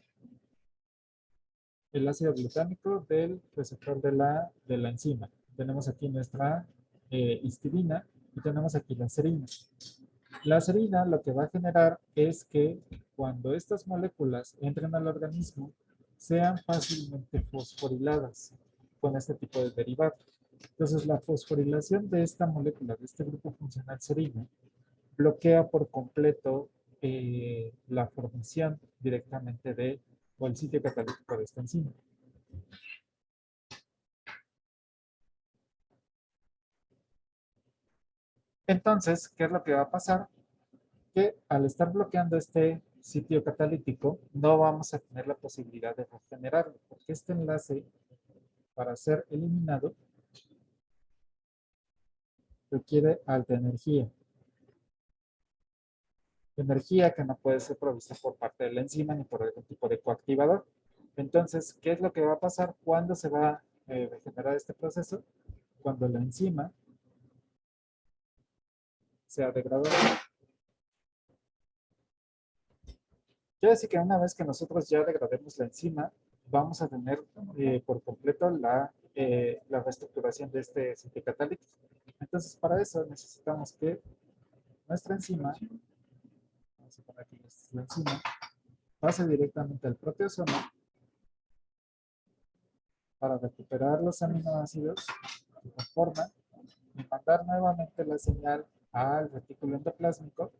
el ácido glutámico del receptor de la enzima. Tenemos aquí nuestra histidina y tenemos aquí la serina. La serina lo que va a generar es que cuando estas moléculas entren al organismo sean fácilmente fosforiladas con este tipo de derivado. Entonces la fosforilación de esta molécula, de este grupo funcional serina, bloquea por completo la formación directamente o el sitio catalítico de esta enzima. Entonces, ¿qué es lo que va a pasar? Que al estar bloqueando este sitio catalítico, no vamos a tener la posibilidad de regenerarlo, porque este enlace, para ser eliminado, requiere alta energía. Energía que no puede ser provista por parte de la enzima ni por algún tipo de coactivador. Entonces, ¿qué es lo que va a pasar? ¿Cuándo se va a regenerar este proceso? Cuando la enzima sea degradada. Quiere decir que una vez que nosotros ya degrademos la enzima, vamos a tener por completo la reestructuración de este sitio catalítico. Entonces, para eso necesitamos que nuestra enzima, vamos a poner aquí la enzima, pase directamente al proteasoma para recuperar los aminoácidos que conforman y mandar nuevamente la señal al retículo endoplásmico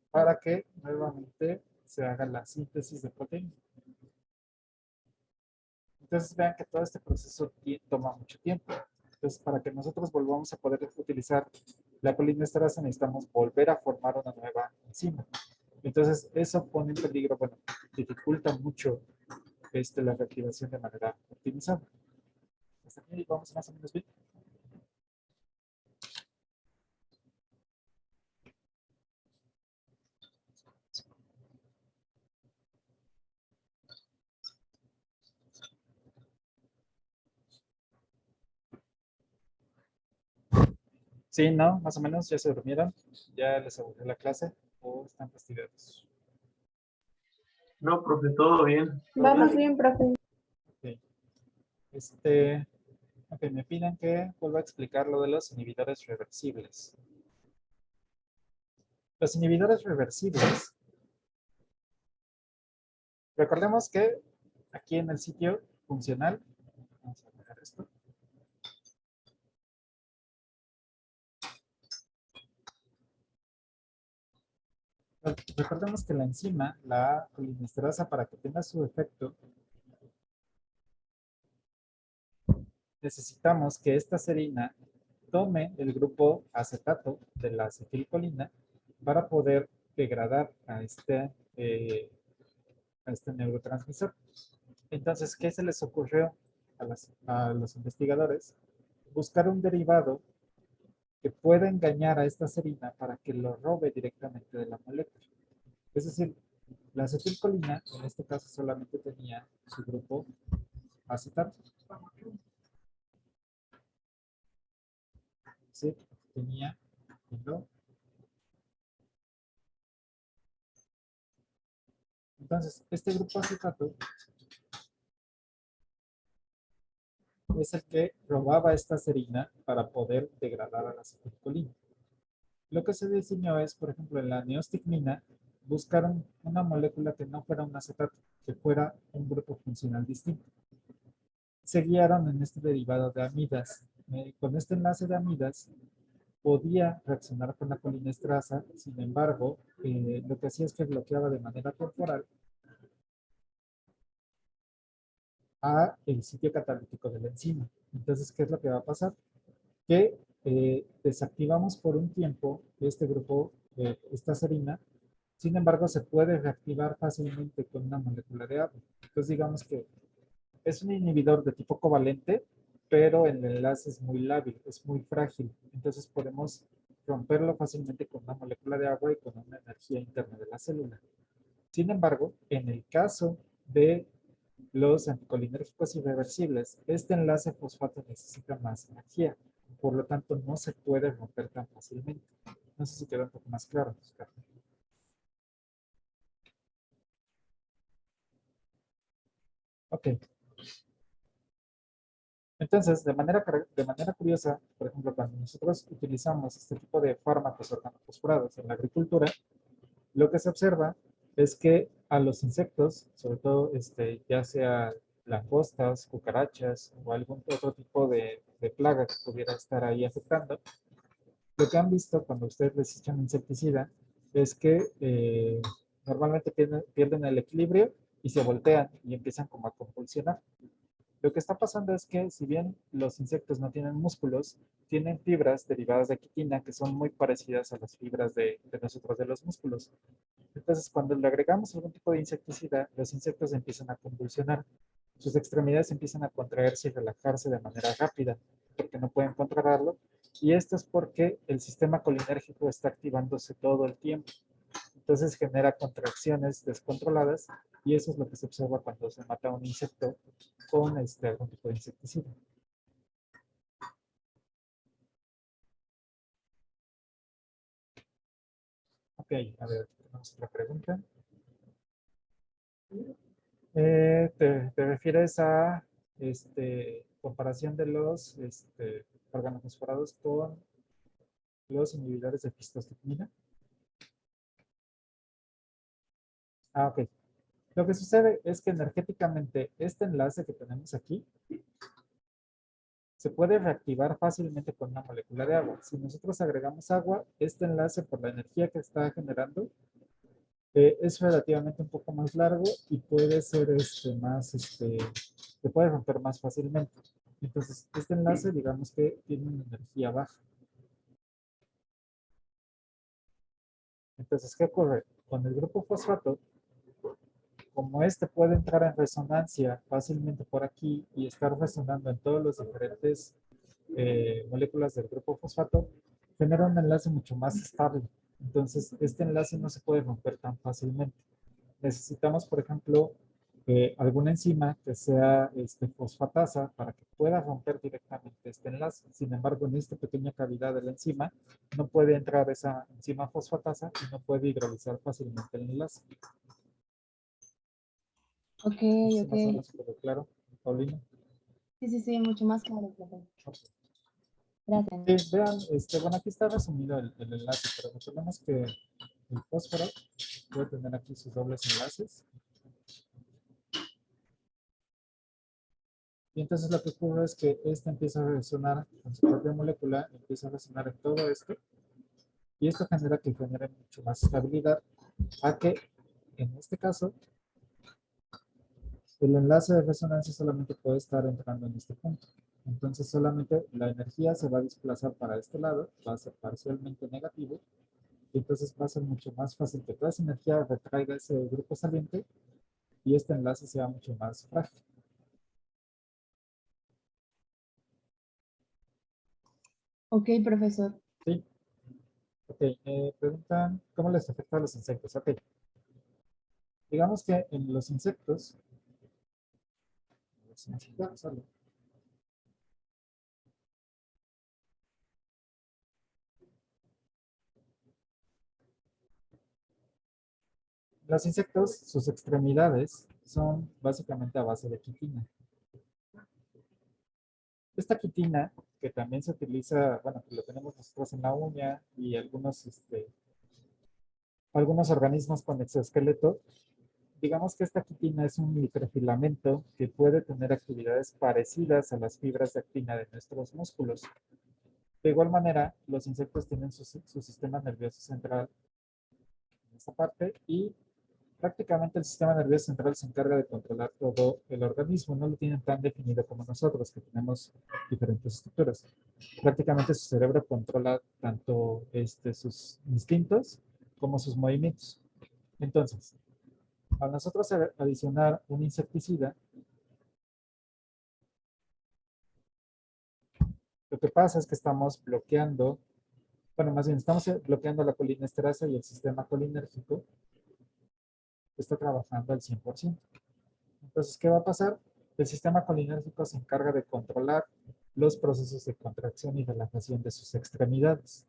para que nuevamente se haga la síntesis de proteína. Entonces vean que todo este proceso toma mucho tiempo. Entonces, para que nosotros volvamos a poder utilizar la colinesterasa, necesitamos volver a formar una nueva enzima. Entonces, eso pone en peligro, bueno, dificulta mucho la reactivación de manera optimizada. Hasta aquí vamos más o menos bien. Sí, ¿no? Más o menos, ya se durmieron, ya les aburrió la clase o están fastidiados. No, profe, todo bien. Vamos bien, profe. Ok. Ok, me piden que vuelva a explicar lo de los inhibidores reversibles. Los inhibidores reversibles, recordemos que aquí en el sitio funcional, vamos a dejar esto. Recordemos que la enzima, la colinesterasa, para que tenga su efecto, necesitamos que esta serina tome el grupo acetato de la acetilcolina para poder degradar a este neurotransmisor. Entonces, ¿qué se les ocurrió a los investigadores? Buscar un derivado que pueda engañar a esta serina para que lo robe directamente de la molécula. Es decir, la acetilcolina, en este caso, solamente tenía su grupo acetato. Sí, tenía el. Entonces, este grupo acetato es el que robaba esta serina para poder degradar a la acetilcolina. Lo que se diseñó es, por ejemplo, en la neostigmina, buscar una molécula que no fuera un acetato, que fuera un grupo funcional distinto. Se guiaron en este derivado de amidas. Con este enlace de amidas podía reaccionar con la colinesterasa, sin embargo, lo que hacía es que bloqueaba de manera temporal a el sitio catalítico de la enzima. Entonces, ¿qué es lo que va a pasar? Que desactivamos por un tiempo este grupo, esta serina. Sin embargo, se puede reactivar fácilmente con una molécula de agua. Entonces, digamos que es un inhibidor de tipo covalente, pero el enlace es muy lábil, es muy frágil. Entonces, podemos romperlo fácilmente con una molécula de agua y con una energía interna de la célula. Sin embargo, en el caso de los anticolinérgicos irreversibles, este enlace fosfato necesita más energía. Por lo tanto, no se puede romper tan fácilmente. No sé si quedó un poco más claro, Oscar. Ok. Entonces, de manera curiosa, por ejemplo, cuando nosotros utilizamos este tipo de fármacos organofosforados en la agricultura, lo que se observa es que a los insectos, sobre todo ya sea langostas, cucarachas o algún otro tipo de plaga que pudiera estar ahí afectando, lo que han visto cuando ustedes les echan insecticida es que normalmente pierden el equilibrio y se voltean y empiezan como a convulsionar. Lo que está pasando es que si bien los insectos no tienen músculos, tienen fibras derivadas de quitina que son muy parecidas a las fibras de nosotros de los músculos. Entonces, cuando le agregamos algún tipo de insecticida, los insectos empiezan a convulsionar. Sus extremidades empiezan a contraerse y relajarse de manera rápida, porque no pueden controlarlo. Y esto es porque el sistema colinérgico está activándose todo el tiempo. Entonces genera contracciones descontroladas y eso es lo que se observa cuando se mata a un insecto con algún tipo de insecticida. Ok, a ver, tenemos otra pregunta. ¿Te refieres a comparación de los organofosforados con los inhibidores de pistostectina? Ah, ok. Lo que sucede es que energéticamente este enlace que tenemos aquí se puede reactivar fácilmente con una molécula de agua. Si nosotros agregamos agua, este enlace por la energía que está generando es relativamente un poco más largo y puede ser se puede romper más fácilmente. Entonces, este enlace, digamos que tiene una energía baja. Entonces, ¿qué ocurre? Con el grupo fosfato, como este puede entrar en resonancia fácilmente por aquí y estar resonando en todos los diferentes moléculas del grupo fosfato, genera un enlace mucho más estable. Entonces, este enlace no se puede romper tan fácilmente. Necesitamos, por ejemplo, alguna enzima que sea fosfatasa para que pueda romper directamente este enlace. Sin embargo, en esta pequeña cavidad de la enzima no puede entrar esa enzima fosfatasa y no puede hidrolizar fácilmente el enlace. Ok, ¿Sí ok. más o menos quedó claro, Paulina? Sí, mucho más claro, profe. Okay. Gracias. Sí, vean, bueno, aquí está resumido el enlace, pero recordemos que el fósforo puede tener aquí sus dobles enlaces. Y entonces lo que ocurre es que este empieza a resonar con su propia molécula, empieza a resonar en todo esto, y esto genera que genere mucho más estabilidad, a que en este caso el enlace de resonancia solamente puede estar entrando en este punto. Entonces solamente la energía se va a desplazar para este lado, va a ser parcialmente negativo, y entonces va a ser mucho más fácil que toda esa energía retraiga ese grupo saliente y este enlace sea mucho más frágil. Ok, profesor. Sí. Ok, preguntan cómo les afecta a los insectos. Ok. Digamos que en los insectos, los insectos, sus extremidades son básicamente a base de quitina. Esta quitina, que también se utiliza, bueno, que lo tenemos nosotros en la uña y algunos organismos con exoesqueleto, digamos que esta quitina es un microfilamento que puede tener actividades parecidas a las fibras de actina de nuestros músculos. De igual manera, los insectos tienen su sistema nervioso central en esta parte y Prácticamente el sistema nervioso central se encarga de controlar todo el organismo, no lo tienen tan definido como nosotros, que tenemos diferentes estructuras. Prácticamente su cerebro controla tanto sus instintos como sus movimientos. Entonces, al nosotros adicionar un insecticida, lo que pasa es que estamos bloqueando, bueno, más bien estamos bloqueando la colinesterasa y el sistema colinérgico está trabajando al 100%. Entonces, ¿qué va a pasar? El sistema colinérgico se encarga de controlar los procesos de contracción y relajación de sus extremidades.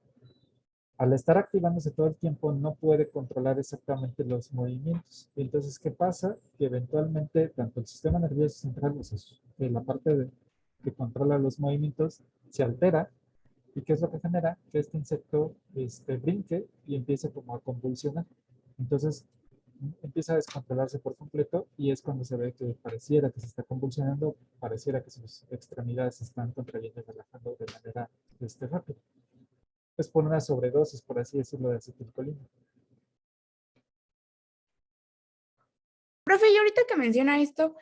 Al estar activándose todo el tiempo, no puede controlar exactamente los movimientos. Entonces, ¿qué pasa? Que eventualmente, tanto el sistema nervioso central, o sea, la parte que controla los movimientos, se altera. ¿Y qué es lo que genera? Que este insecto brinque y empiece como a convulsionar. Entonces, empieza a descontrolarse por completo y es cuando se ve que pareciera que se está convulsionando, pareciera que sus extremidades se están contrayendo y relajando de manera rápida. Es por una sobredosis, por así decirlo, de acetilcolina. Profe, y ahorita que menciona esto,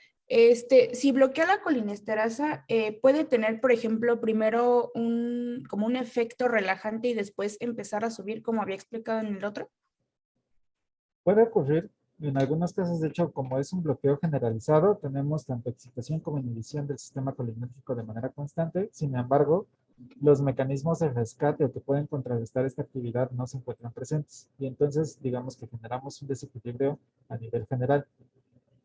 si bloquea la colinesterasa, puede tener, por ejemplo, primero como un efecto relajante y después empezar a subir, como había explicado en el otro. Puede ocurrir en algunos casos, de hecho, como es un bloqueo generalizado, tenemos tanto excitación como inhibición del sistema colinérgico de manera constante. Sin embargo, los mecanismos de rescate o que pueden contrarrestar esta actividad no se encuentran presentes. Y entonces, digamos que generamos un desequilibrio a nivel general.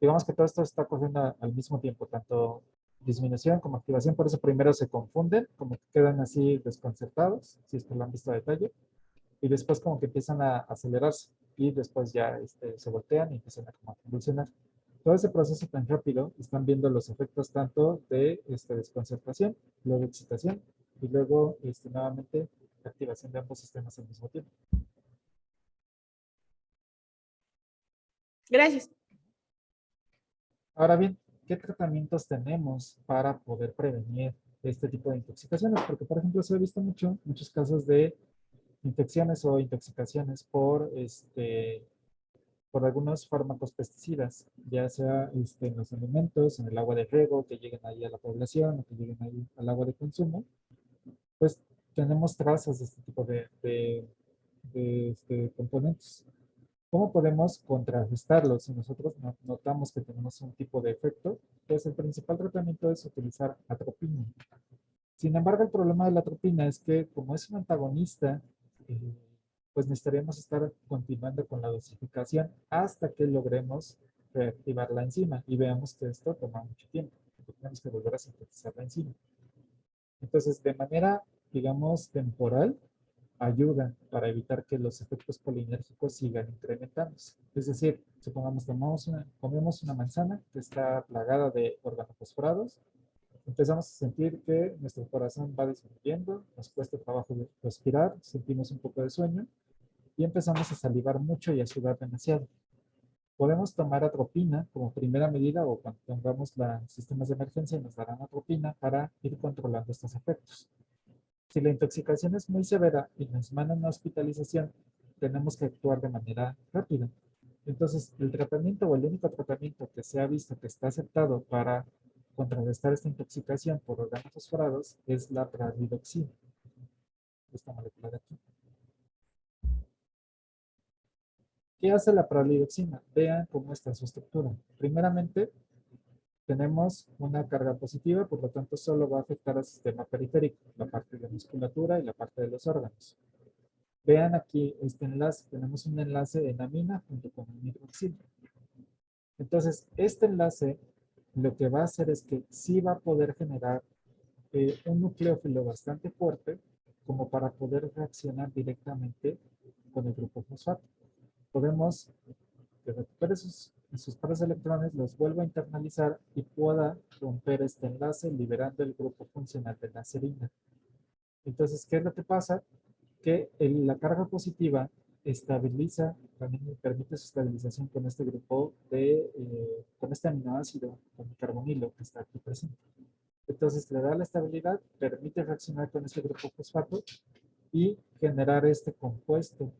Digamos que todo esto está ocurriendo al mismo tiempo, tanto disminución como activación, por eso primero se confunden, como que quedan así desconcertados, si es que lo han visto a detalle, y después como que empiezan a acelerarse y después ya se voltean y empiezan a como a convulsionar. Todo ese proceso tan rápido, están viendo los efectos tanto de desconcertación, luego excitación y luego nuevamente activación de ambos sistemas al mismo tiempo. Gracias. Ahora bien, ¿qué tratamientos tenemos para poder prevenir este tipo de intoxicaciones? Porque, por ejemplo, se ha visto muchos casos de infecciones o intoxicaciones por algunos fármacos pesticidas, ya sea en los alimentos, en el agua de riego, que lleguen ahí a la población o que lleguen ahí al agua de consumo, pues tenemos trazas de este tipo de componentes. ¿Cómo podemos contrarrestarlos si nosotros notamos que tenemos un tipo de efecto? Pues el principal tratamiento es utilizar atropina. Sin embargo, el problema de la atropina es que como es un antagonista, pues necesitaríamos estar continuando con la dosificación hasta que logremos reactivar la enzima y veamos que esto toma mucho tiempo. Tenemos que volver a sintetizar la enzima. Entonces, de manera, digamos, temporal, ayuda para evitar que los efectos colinérgicos sigan incrementándose. Es decir, supongamos comemos una manzana que está plagada de organofosforados, empezamos a sentir que nuestro corazón va disminuyendo, nos cuesta trabajo respirar, sentimos un poco de sueño y empezamos a salivar mucho y a sudar demasiado. Podemos tomar atropina como primera medida o cuando tengamos los sistemas de emergencia nos darán atropina para ir controlando estos efectos. Si la intoxicación es muy severa y nos mandan a hospitalización, tenemos que actuar de manera rápida. Entonces, el tratamiento o el único tratamiento que se ha visto que está aceptado para contrarrestar esta intoxicación por organofosforados es la pralidoxina. Esta molécula de aquí. ¿Qué hace la pralidoxina? Vean cómo está su estructura. Primeramente, tenemos una carga positiva, por lo tanto solo va a afectar al sistema periférico, la parte de musculatura y la parte de los órganos. Vean aquí este enlace, tenemos un enlace en amina junto con un hidroxilo. Entonces, este enlace lo que va a hacer es que sí va a poder generar un nucleófilo bastante fuerte como para poder reaccionar directamente con el grupo fosfato. Podemos que recupere sus pares de electrones, los vuelva a internalizar y pueda romper este enlace liberando el grupo funcional de la serina. Entonces, ¿qué es lo que pasa? Que la carga positiva estabiliza, también permite su estabilización con este grupo con este aminoácido, con el carbonilo que está aquí presente. Entonces le da la estabilidad, permite reaccionar con este grupo fosfato y generar este compuesto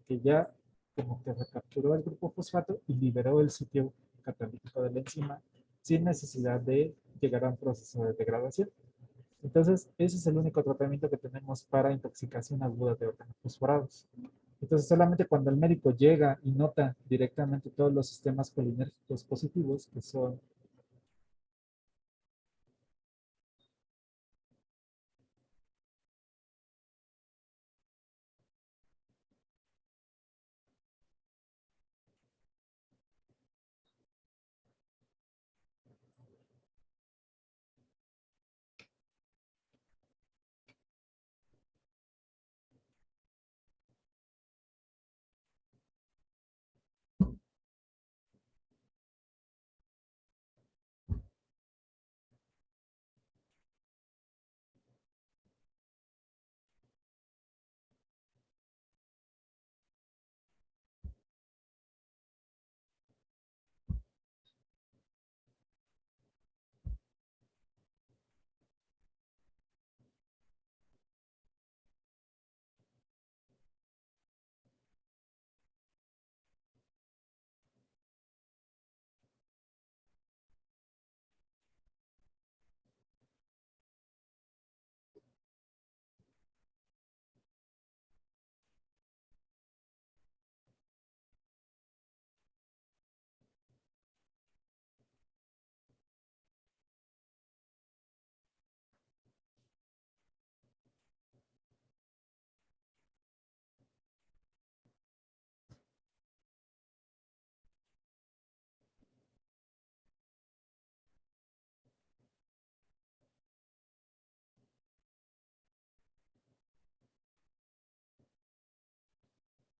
que ya como que recapturó el grupo fosfato y liberó el sitio catalítico de la enzima sin necesidad de llegar a un proceso de degradación. Entonces, ese es el único tratamiento que tenemos para intoxicación aguda de organofosforados. Entonces, solamente cuando el médico llega y nota directamente todos los sistemas colinérgicos positivos, que son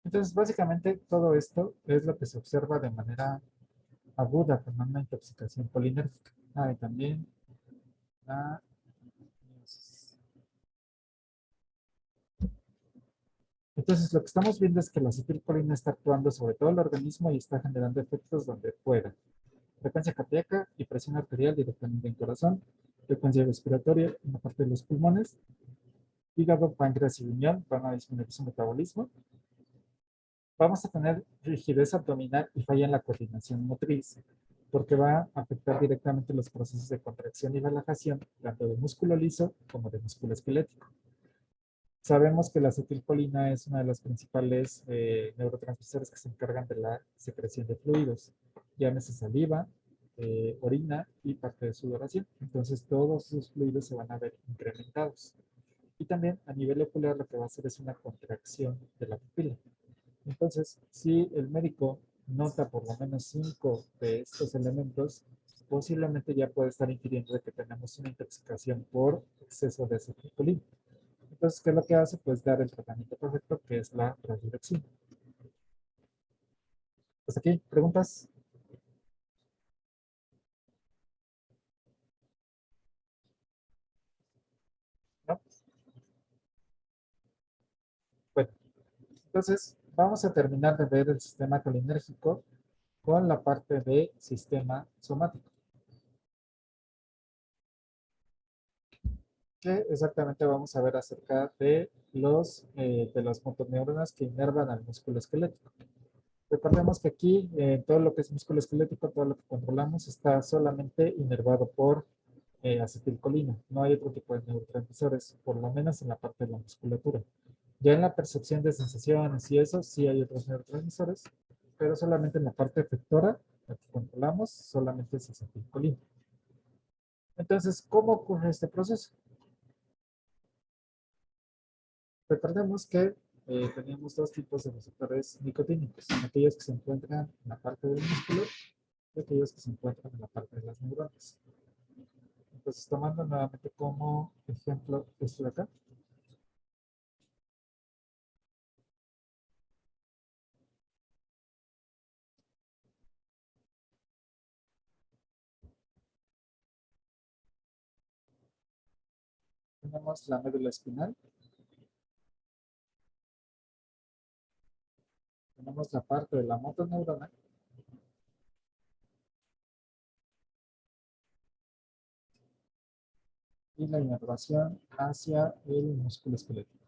entonces, básicamente, todo esto es lo que se observa de manera aguda con una intoxicación colinérgica. Ah, y también la meiosis. Entonces, lo que estamos viendo es que la acetilcolina está actuando sobre todo el organismo y está generando efectos donde pueda. Frecuencia cardíaca y presión arterial directamente en corazón, frecuencia respiratoria en la parte de los pulmones, hígado, páncreas y riñón van a disminuir su metabolismo. Vamos a tener rigidez abdominal y falla en la coordinación motriz, porque va a afectar directamente los procesos de contracción y relajación, tanto de músculo liso como de músculo esquelético. Sabemos que la acetilcolina es una de las principales neurotransmisores que se encargan de la secreción de fluidos, llámese saliva, orina y parte de sudoración. Entonces todos esos fluidos se van a ver incrementados. Y también a nivel ocular lo que va a hacer es una contracción de la pupila. Entonces, si el médico nota por lo menos 5 de estos elementos, posiblemente ya puede estar infiriendo de que tenemos una intoxicación por exceso de acetilcolina. Entonces, ¿qué es lo que hace? Pues dar el tratamiento perfecto, que es la radiorexina. Hasta aquí, ¿preguntas? ¿No? Bueno, entonces vamos a terminar de ver el sistema colinérgico con la parte de sistema somático. Que exactamente vamos a ver acerca de las motoneuronas que inervan al músculo esquelético. Recordemos que aquí todo lo que es músculo esquelético, todo lo que controlamos está solamente inervado por acetilcolina. No hay otro tipo de neurotransmisores, por lo menos en la parte de la musculatura. Ya en la percepción de sensaciones y eso, sí hay otros neurotransmisores, pero solamente en la parte efectora, la que controlamos, solamente es acetilcolina. Entonces, ¿cómo ocurre este proceso? Recordemos que teníamos dos tipos de receptores nicotínicos, aquellos que se encuentran en la parte del músculo y aquellos que se encuentran en la parte de las neuronas. Entonces, tomando nuevamente como ejemplo esto de acá, tenemos la médula espinal, tenemos la parte de la motoneurona y la inervación hacia el músculo esquelético.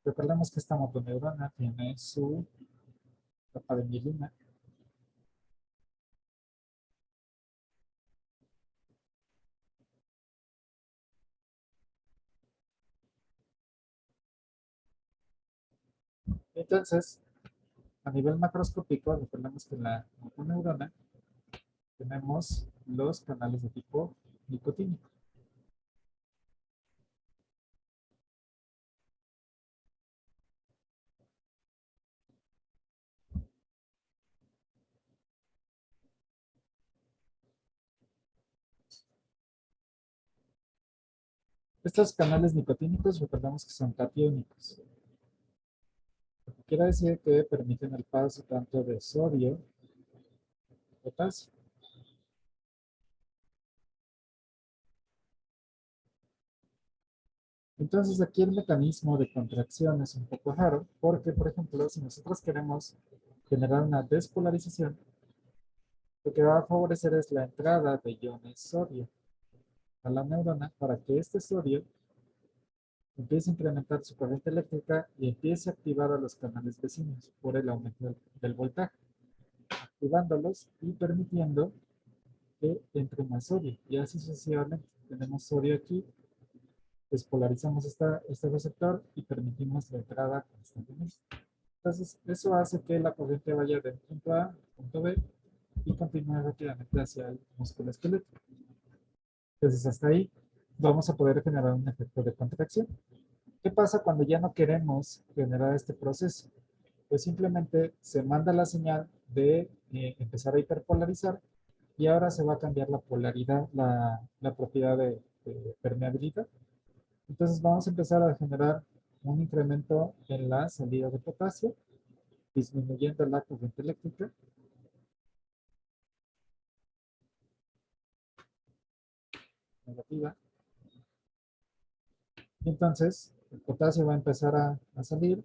Recordemos que esta motoneurona tiene su capa de mielina. Entonces, a nivel macroscópico, recordemos que en la motoneurona tenemos los canales de tipo nicotínico. Estos canales nicotínicos recordamos que son catiónicos. Lo que quiere decir que permiten el paso tanto de sodio y potasio. Entonces aquí el mecanismo de contracción es un poco raro porque, por ejemplo, si nosotros queremos generar una despolarización, lo que va a favorecer es la entrada de iones sodio a la neurona para que este sodio empiece a incrementar su corriente eléctrica y empiece a activar a los canales vecinos por el aumento del voltaje, activándolos y permitiendo que entre más sodio. Y así sucesivamente. Tenemos sodio aquí, despolarizamos este receptor y permitimos la entrada constantemente. Entonces, eso hace que la corriente vaya del punto A al punto B y continúe rápidamente hacia el músculo esquelético. Entonces, hasta ahí vamos a poder generar un efecto de contracción. ¿Qué pasa cuando ya no queremos generar este proceso? Pues simplemente se manda la señal de empezar a hiperpolarizar y ahora se va a cambiar la polaridad, la propiedad de permeabilidad. Entonces vamos a empezar a generar un incremento en la salida de potasio, disminuyendo la corriente eléctrica. Negativa. Y entonces el potasio va a empezar a salir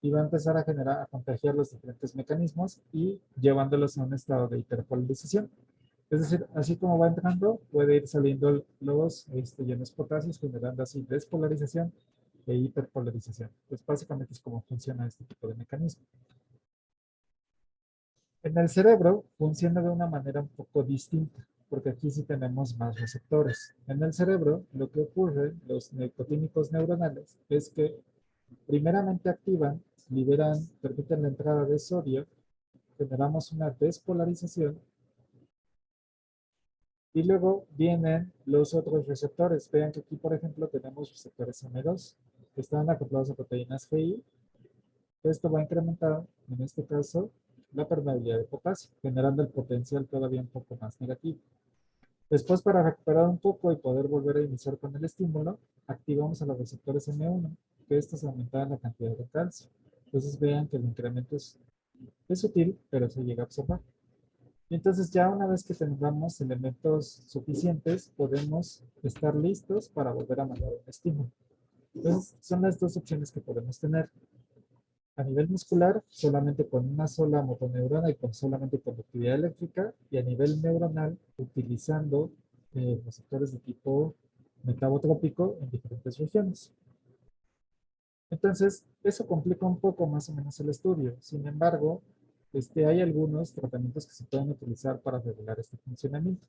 y va a empezar a generar, a contagiar los diferentes mecanismos y llevándolos a un estado de hiperpolarización. Es decir, así como va entrando, puede ir saliendo los iones potasios, generando así despolarización e hiperpolarización. Pues básicamente es como funciona este tipo de mecanismo. En el cerebro funciona de una manera un poco distinta, porque aquí sí tenemos más receptores. En el cerebro, lo que ocurre, los nicotínicos neuronales, es que primeramente activan, liberan, permiten la entrada de sodio, generamos una despolarización y luego vienen los otros receptores. Vean que aquí, por ejemplo, tenemos receptores M2 que están acoplados a proteínas GI. Esto va a incrementar, en este caso, la permeabilidad de potasio, generando el potencial todavía un poco más negativo. Después, para recuperar un poco y poder volver a iniciar con el estímulo, activamos a los receptores M1, que estos aumentan la cantidad de calcio. Entonces vean que el incremento es sutil, pero se llega a observar. Y entonces ya una vez que tengamos elementos suficientes, podemos estar listos para volver a mandar un estímulo. Entonces son las dos opciones que podemos tener. A nivel muscular, solamente con una sola motoneurona y con solamente conductividad eléctrica, y a nivel neuronal, utilizando receptores de tipo metabotrópico en diferentes regiones. Entonces, eso complica un poco más o menos el estudio. Sin embargo, hay algunos tratamientos que se pueden utilizar para regular este funcionamiento.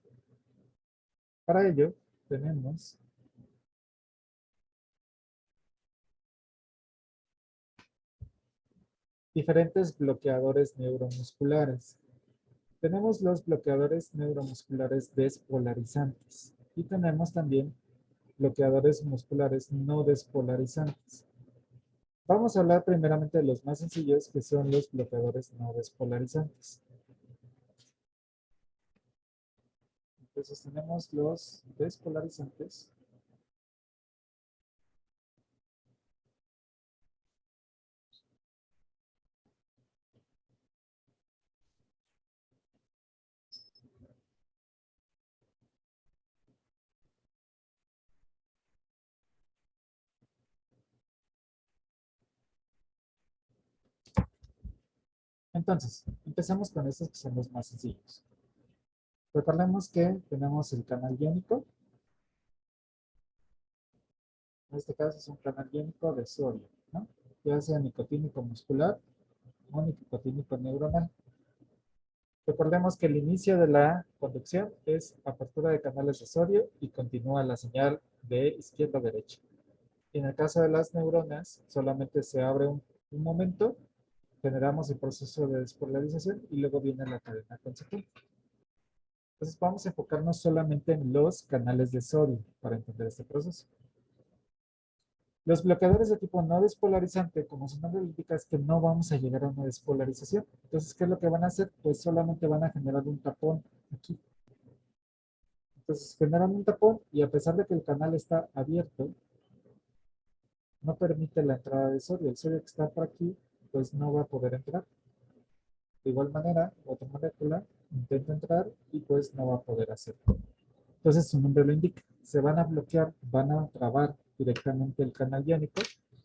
Para ello, tenemos diferentes bloqueadores neuromusculares. Tenemos los bloqueadores neuromusculares despolarizantes y tenemos también bloqueadores musculares no despolarizantes. Vamos a hablar primeramente de los más sencillos, que son los bloqueadores no despolarizantes. Entonces tenemos los despolarizantes. Entonces, empezamos con estos que son los más sencillos. Recordemos que tenemos el canal iónico. En este caso es un canal iónico de sodio, ¿no? Ya sea nicotínico muscular o nicotínico neuronal. Recordemos que el inicio de la conducción es apertura de canales de sodio y continúa la señal de izquierda a derecha. En el caso de las neuronas, solamente se abre un momento, generamos el proceso de despolarización y luego viene la cadena consecuente. Entonces vamos a enfocarnos solamente en los canales de sodio para entender este proceso. Los bloqueadores de tipo no despolarizante, como su nombre lo indica, es que no vamos a llegar a una despolarización. Entonces, ¿qué es lo que van a hacer? Pues solamente van a generar un tapón aquí. Entonces, generan un tapón y a pesar de que el canal está abierto, no permite la entrada de sodio. El sodio que está por aquí, pues no va a poder entrar. De igual manera, otra molécula intenta entrar y pues no va a poder hacerlo. Entonces, su nombre lo indica. Se van a bloquear, van a trabar directamente el canal iónico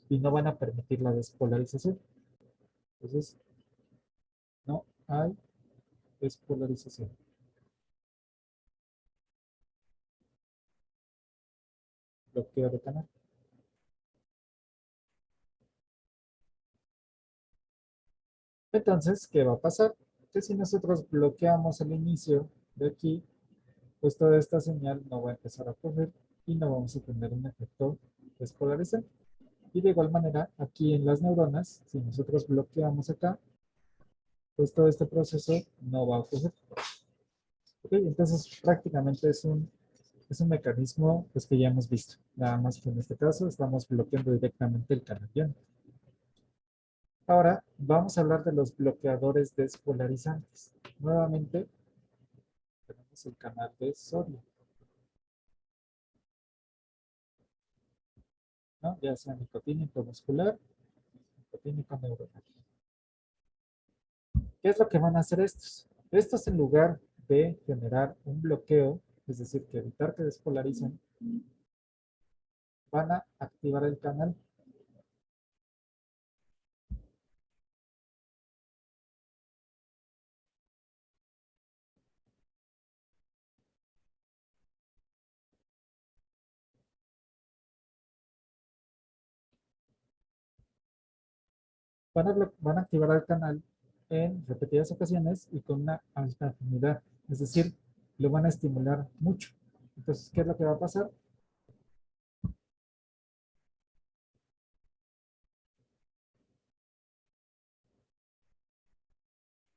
y no van a permitir la despolarización. Entonces, no hay despolarización. Bloqueo de canal. Entonces, ¿qué va a pasar? Que si nosotros bloqueamos el inicio de aquí, pues toda esta señal no va a empezar a correr y no vamos a tener un efecto despolarizante. Y de igual manera, aquí en las neuronas, si nosotros bloqueamos acá, pues todo este proceso no va a ocurrir. ¿Okay? Entonces, prácticamente es un mecanismo pues, que ya hemos visto. Nada más que en este caso estamos bloqueando directamente el canal iónico. Ahora, vamos a hablar de los bloqueadores despolarizantes. Nuevamente, tenemos el canal de sodio, ¿no? Ya sea nicotínico muscular, nicotínico neuronal. ¿Qué es lo que van a hacer estos? Estos, en lugar de generar un bloqueo, es decir, que evitar que despolaricen, van a activar el canal. Van a activar el canal en repetidas ocasiones y con una alta afinidad. Es decir, lo van a estimular mucho. Entonces, ¿qué es lo que va a pasar?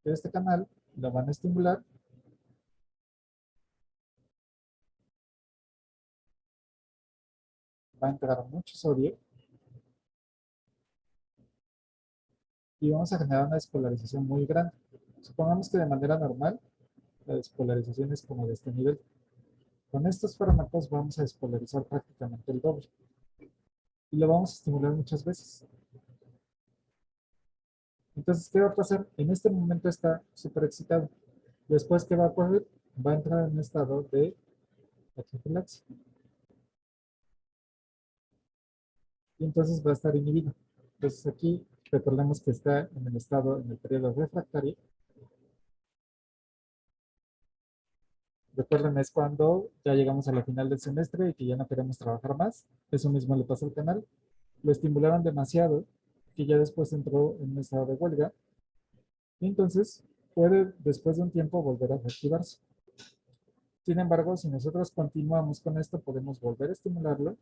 Este canal lo van a estimular va a entrar mucho sodio y vamos a generar una despolarización muy grande. Supongamos que de manera normal la despolarización es como de este nivel. Con estos fármacos vamos a despolarizar prácticamente el doble y lo vamos a estimular muchas veces. Entonces, ¿qué va a pasar? En este momento está súper excitado. Después, ¿qué va a ocurrir? Va a entrar en un estado de aquifilaxia. Y entonces va a estar inhibido. Entonces aquí recordemos que está en el estado, en el periodo refractario. Recuerden, es cuando ya llegamos a la final del semestre y que ya no queremos trabajar más. Eso mismo le pasa al canal. Lo estimularon demasiado, que ya después entró en un estado de huelga. Y entonces puede, después de un tiempo, volver a reactivarse. Sin embargo, si nosotros continuamos con esto, podemos volver a estimularlo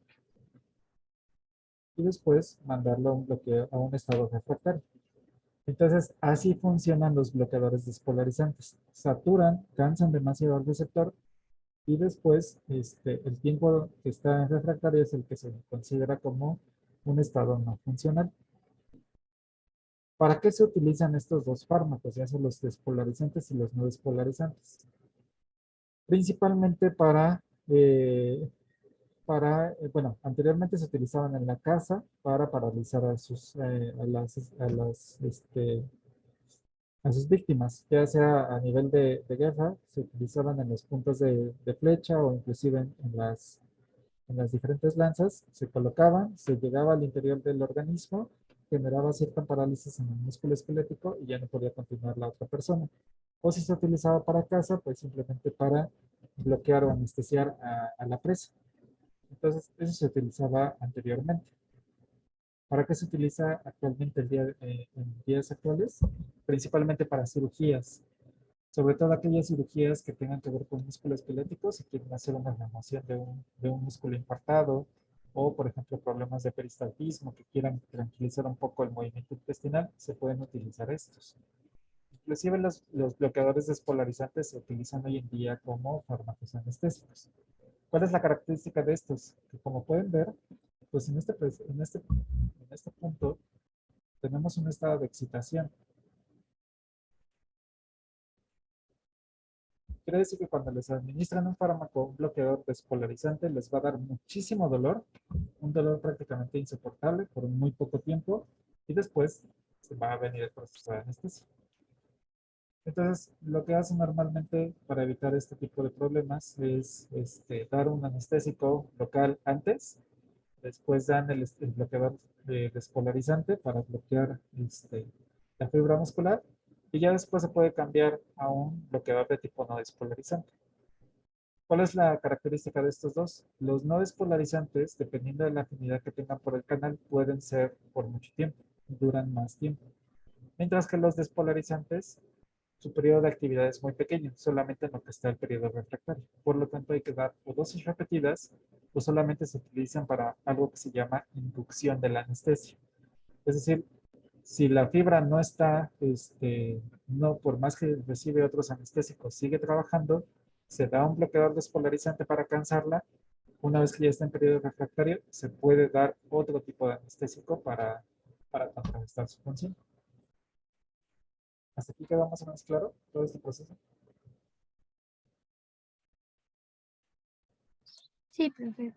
y después mandarlo a un bloqueo, a un estado refractario. Entonces, así funcionan los bloqueadores despolarizantes. Saturan, cansan demasiado al receptor y después el tiempo que está en refractario es el que se considera como un estado no funcional. ¿Para qué se utilizan estos dos fármacos, ya sea los despolarizantes y los no despolarizantes? Principalmente bueno, anteriormente se utilizaban en la casa para paralizar a a sus víctimas, ya sea a nivel de guerra, se utilizaban en los puntos de flecha o inclusive en las diferentes lanzas, se colocaban, se llegaba al interior del organismo, generaba cierta parálisis en el músculo esquelético y ya no podía continuar la otra persona. O si se utilizaba para caza, pues simplemente para bloquear o anestesiar a la presa. Entonces, eso se utilizaba anteriormente. ¿Para qué se utiliza actualmente en días actuales? Principalmente para cirugías, sobre todo aquellas cirugías que tengan que ver con músculos esqueléticos y quieren hacer una remoción de un músculo infartado, o por ejemplo problemas de peristaltismo que quieran tranquilizar un poco el movimiento intestinal, se pueden utilizar estos. Inclusive los bloqueadores despolarizantes se utilizan hoy en día como fármacos anestésicos. ¿Cuál es la característica de estos? Que como pueden ver, pues en este punto tenemos un estado de excitación. Quiere decir que cuando les administran un fármaco, un bloqueador despolarizante, les va a dar muchísimo dolor, un dolor prácticamente insoportable por muy poco tiempo, y después se va a venir el proceso de anestesia. Entonces, lo que hacen normalmente para evitar este tipo de problemas es dar un anestésico local antes, después dan el bloqueador despolarizante para bloquear la fibra muscular, y ya después se puede cambiar a un bloqueador de tipo no despolarizante. ¿Cuál es la característica de estos dos? Los no despolarizantes, dependiendo de la afinidad que tengan por el canal, pueden ser por mucho tiempo, duran más tiempo. Mientras que los despolarizantes, su periodo de actividad es muy pequeño, solamente en lo que está el periodo refractario. Por lo tanto, hay que dar o dosis repetidas o solamente se utilizan para algo que se llama inducción de la anestesia. Es decir, si la fibra no está, no, por más que recibe otros anestésicos, sigue trabajando, se da un bloqueador despolarizante para cansarla. Una vez que ya está en periodo refractario, se puede dar otro tipo de anestésico para contrarrestar su función. ¿Hasta aquí quedó más o menos claro todo este proceso? Sí, profe.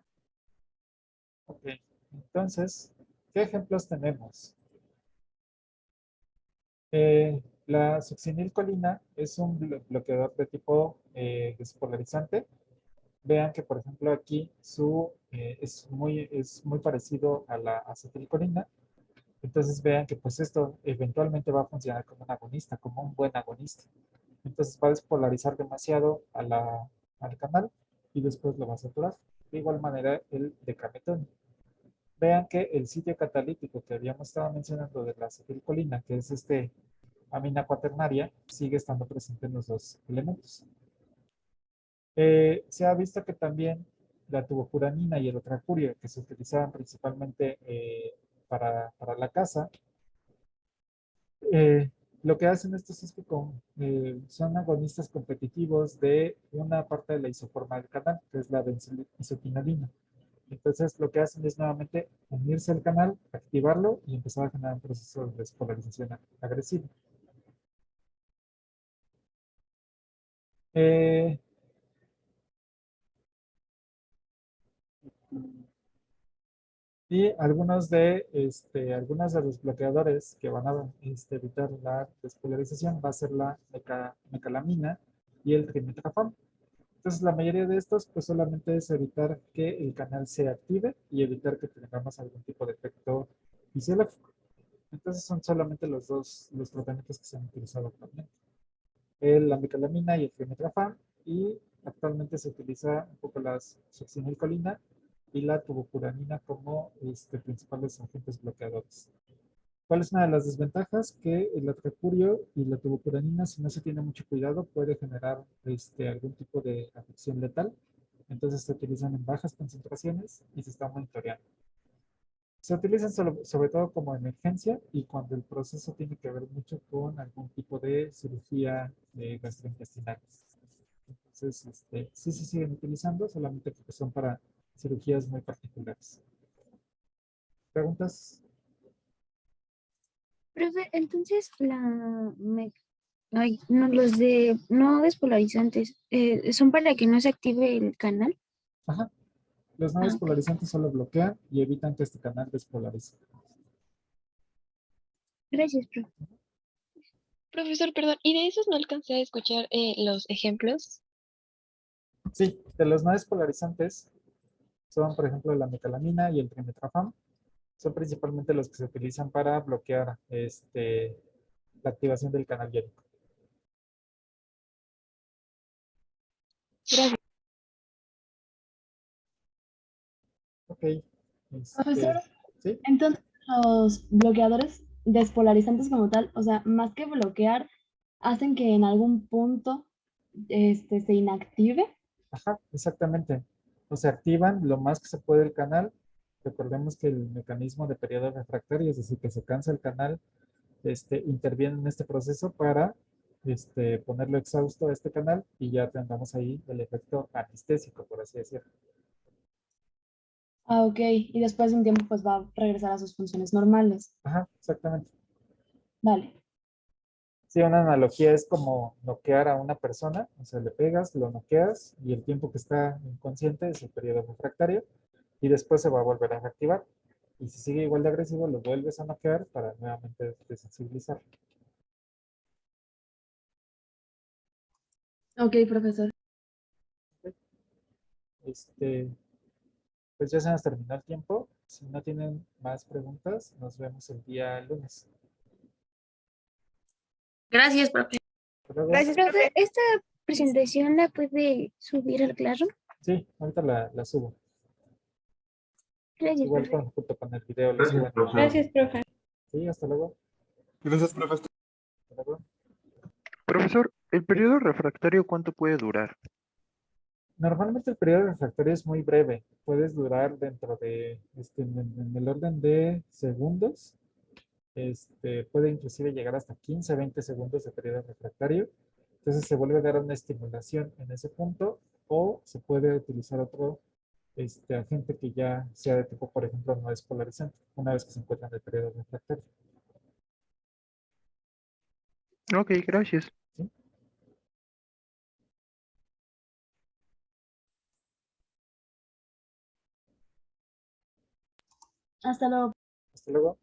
Ok, entonces, ¿qué ejemplos tenemos? La succinilcolina es un bloqueador de tipo despolarizante. Vean que, por ejemplo, aquí es muy parecido a la acetilcolina. Entonces vean que pues esto eventualmente va a funcionar como un agonista, como un buen agonista. Entonces va a despolarizar demasiado al canal y después lo va a saturar. De igual manera el decametonio. Vean que el sitio catalítico que habíamos estado mencionando de la acetilcolina, que es amina cuaternaria, sigue estando presente en los dos elementos. Se ha visto que también la tubofuranina y el otracurio, que se utilizaban principalmente para la caza, eh, lo que hacen estos es que son agonistas competitivos de una parte de la isoforma del canal, que es la benzoisoquinolina. Entonces, lo que hacen es nuevamente unirse al canal, activarlo y empezar a generar un proceso de despolarización agresivo. Eh, Y algunos de los bloqueadores que van a evitar la despolarización va a ser la mecalamina y el trimetrafam. Entonces, la mayoría de estos, pues solamente es evitar que el canal se active y evitar que tengamos algún tipo de efecto fisiológico. Entonces, son solamente los tratamientos que se han utilizado actualmente. La mecalamina y el trimetrafam, y actualmente se utiliza un poco la succinilcolina y la tubofuranina como principales agentes bloqueadores. ¿Cuál es una de las desventajas? Que el atracurio y la tubofuranina, si no se tiene mucho cuidado, puede generar algún tipo de afección letal. Entonces se utilizan en bajas concentraciones y se está monitoreando. Se utilizan sobre todo como emergencia y cuando el proceso tiene que ver mucho con algún tipo de cirugía gastrointestinal. Entonces, sí se siguen utilizando, solamente que son para cirugías muy particulares. ¿Preguntas? Profe, entonces ay, no, los de no despolarizantes son para que no se active el canal. Ajá. Los no Ah, ok. despolarizantes solo bloquean y evitan que este canal despolarice. Gracias, profe. Profesor, perdón, ¿y de esos no alcancé a escuchar los ejemplos? Sí, de los no despolarizantes son, por ejemplo, la mecalamina y el trimetrafam. Son principalmente los que se utilizan para bloquear la activación del canal iónico. Gracias. Profesor, ¿sí? entonces los bloqueadores despolarizantes como tal, o sea, más que bloquear, hacen que en algún punto se inactive. Ajá, exactamente. O sea, activan lo más que se puede el canal. Recordemos que el mecanismo de periodo refractario, es decir, que se cansa el canal, interviene en este proceso para ponerlo exhausto a este canal y ya tengamos ahí el efecto anestésico, por así decirlo. Ah, ok. Y después de un tiempo, pues va a regresar a sus funciones normales. Ajá, exactamente. Vale. Sí, una analogía es como noquear a una persona, o sea, le pegas, lo noqueas y el tiempo que está inconsciente es el periodo refractario y después se va a volver a reactivar. Y si sigue igual de agresivo, lo vuelves a noquear para nuevamente desensibilizar. Ok, profesor. Este, pues ya se nos terminó el tiempo. Si no tienen más preguntas, nos vemos el día lunes. Gracias, profe. Hasta luego. Gracias, Profe, profe. ¿esta presentación la puede subir al Classroom? Sí, ahorita la subo. Gracias, Igual profe. junto con el video lo Gracias, suben. profesor. Gracias, profe. Sí, hasta luego. Gracias, profe. Hasta luego. Profesor, ¿el Sí. periodo refractario cuánto puede durar? Normalmente el periodo refractario es muy breve. Puedes durar dentro de, en el orden de segundos. Puede inclusive llegar hasta 15, 20 segundos de periodo refractario. Entonces se vuelve a dar una estimulación en ese punto o se puede utilizar otro agente que ya sea de tipo, por ejemplo, no despolarizante, una vez que se encuentra en el periodo refractario. Ok, gracias. ¿Sí? Hasta luego. Hasta luego.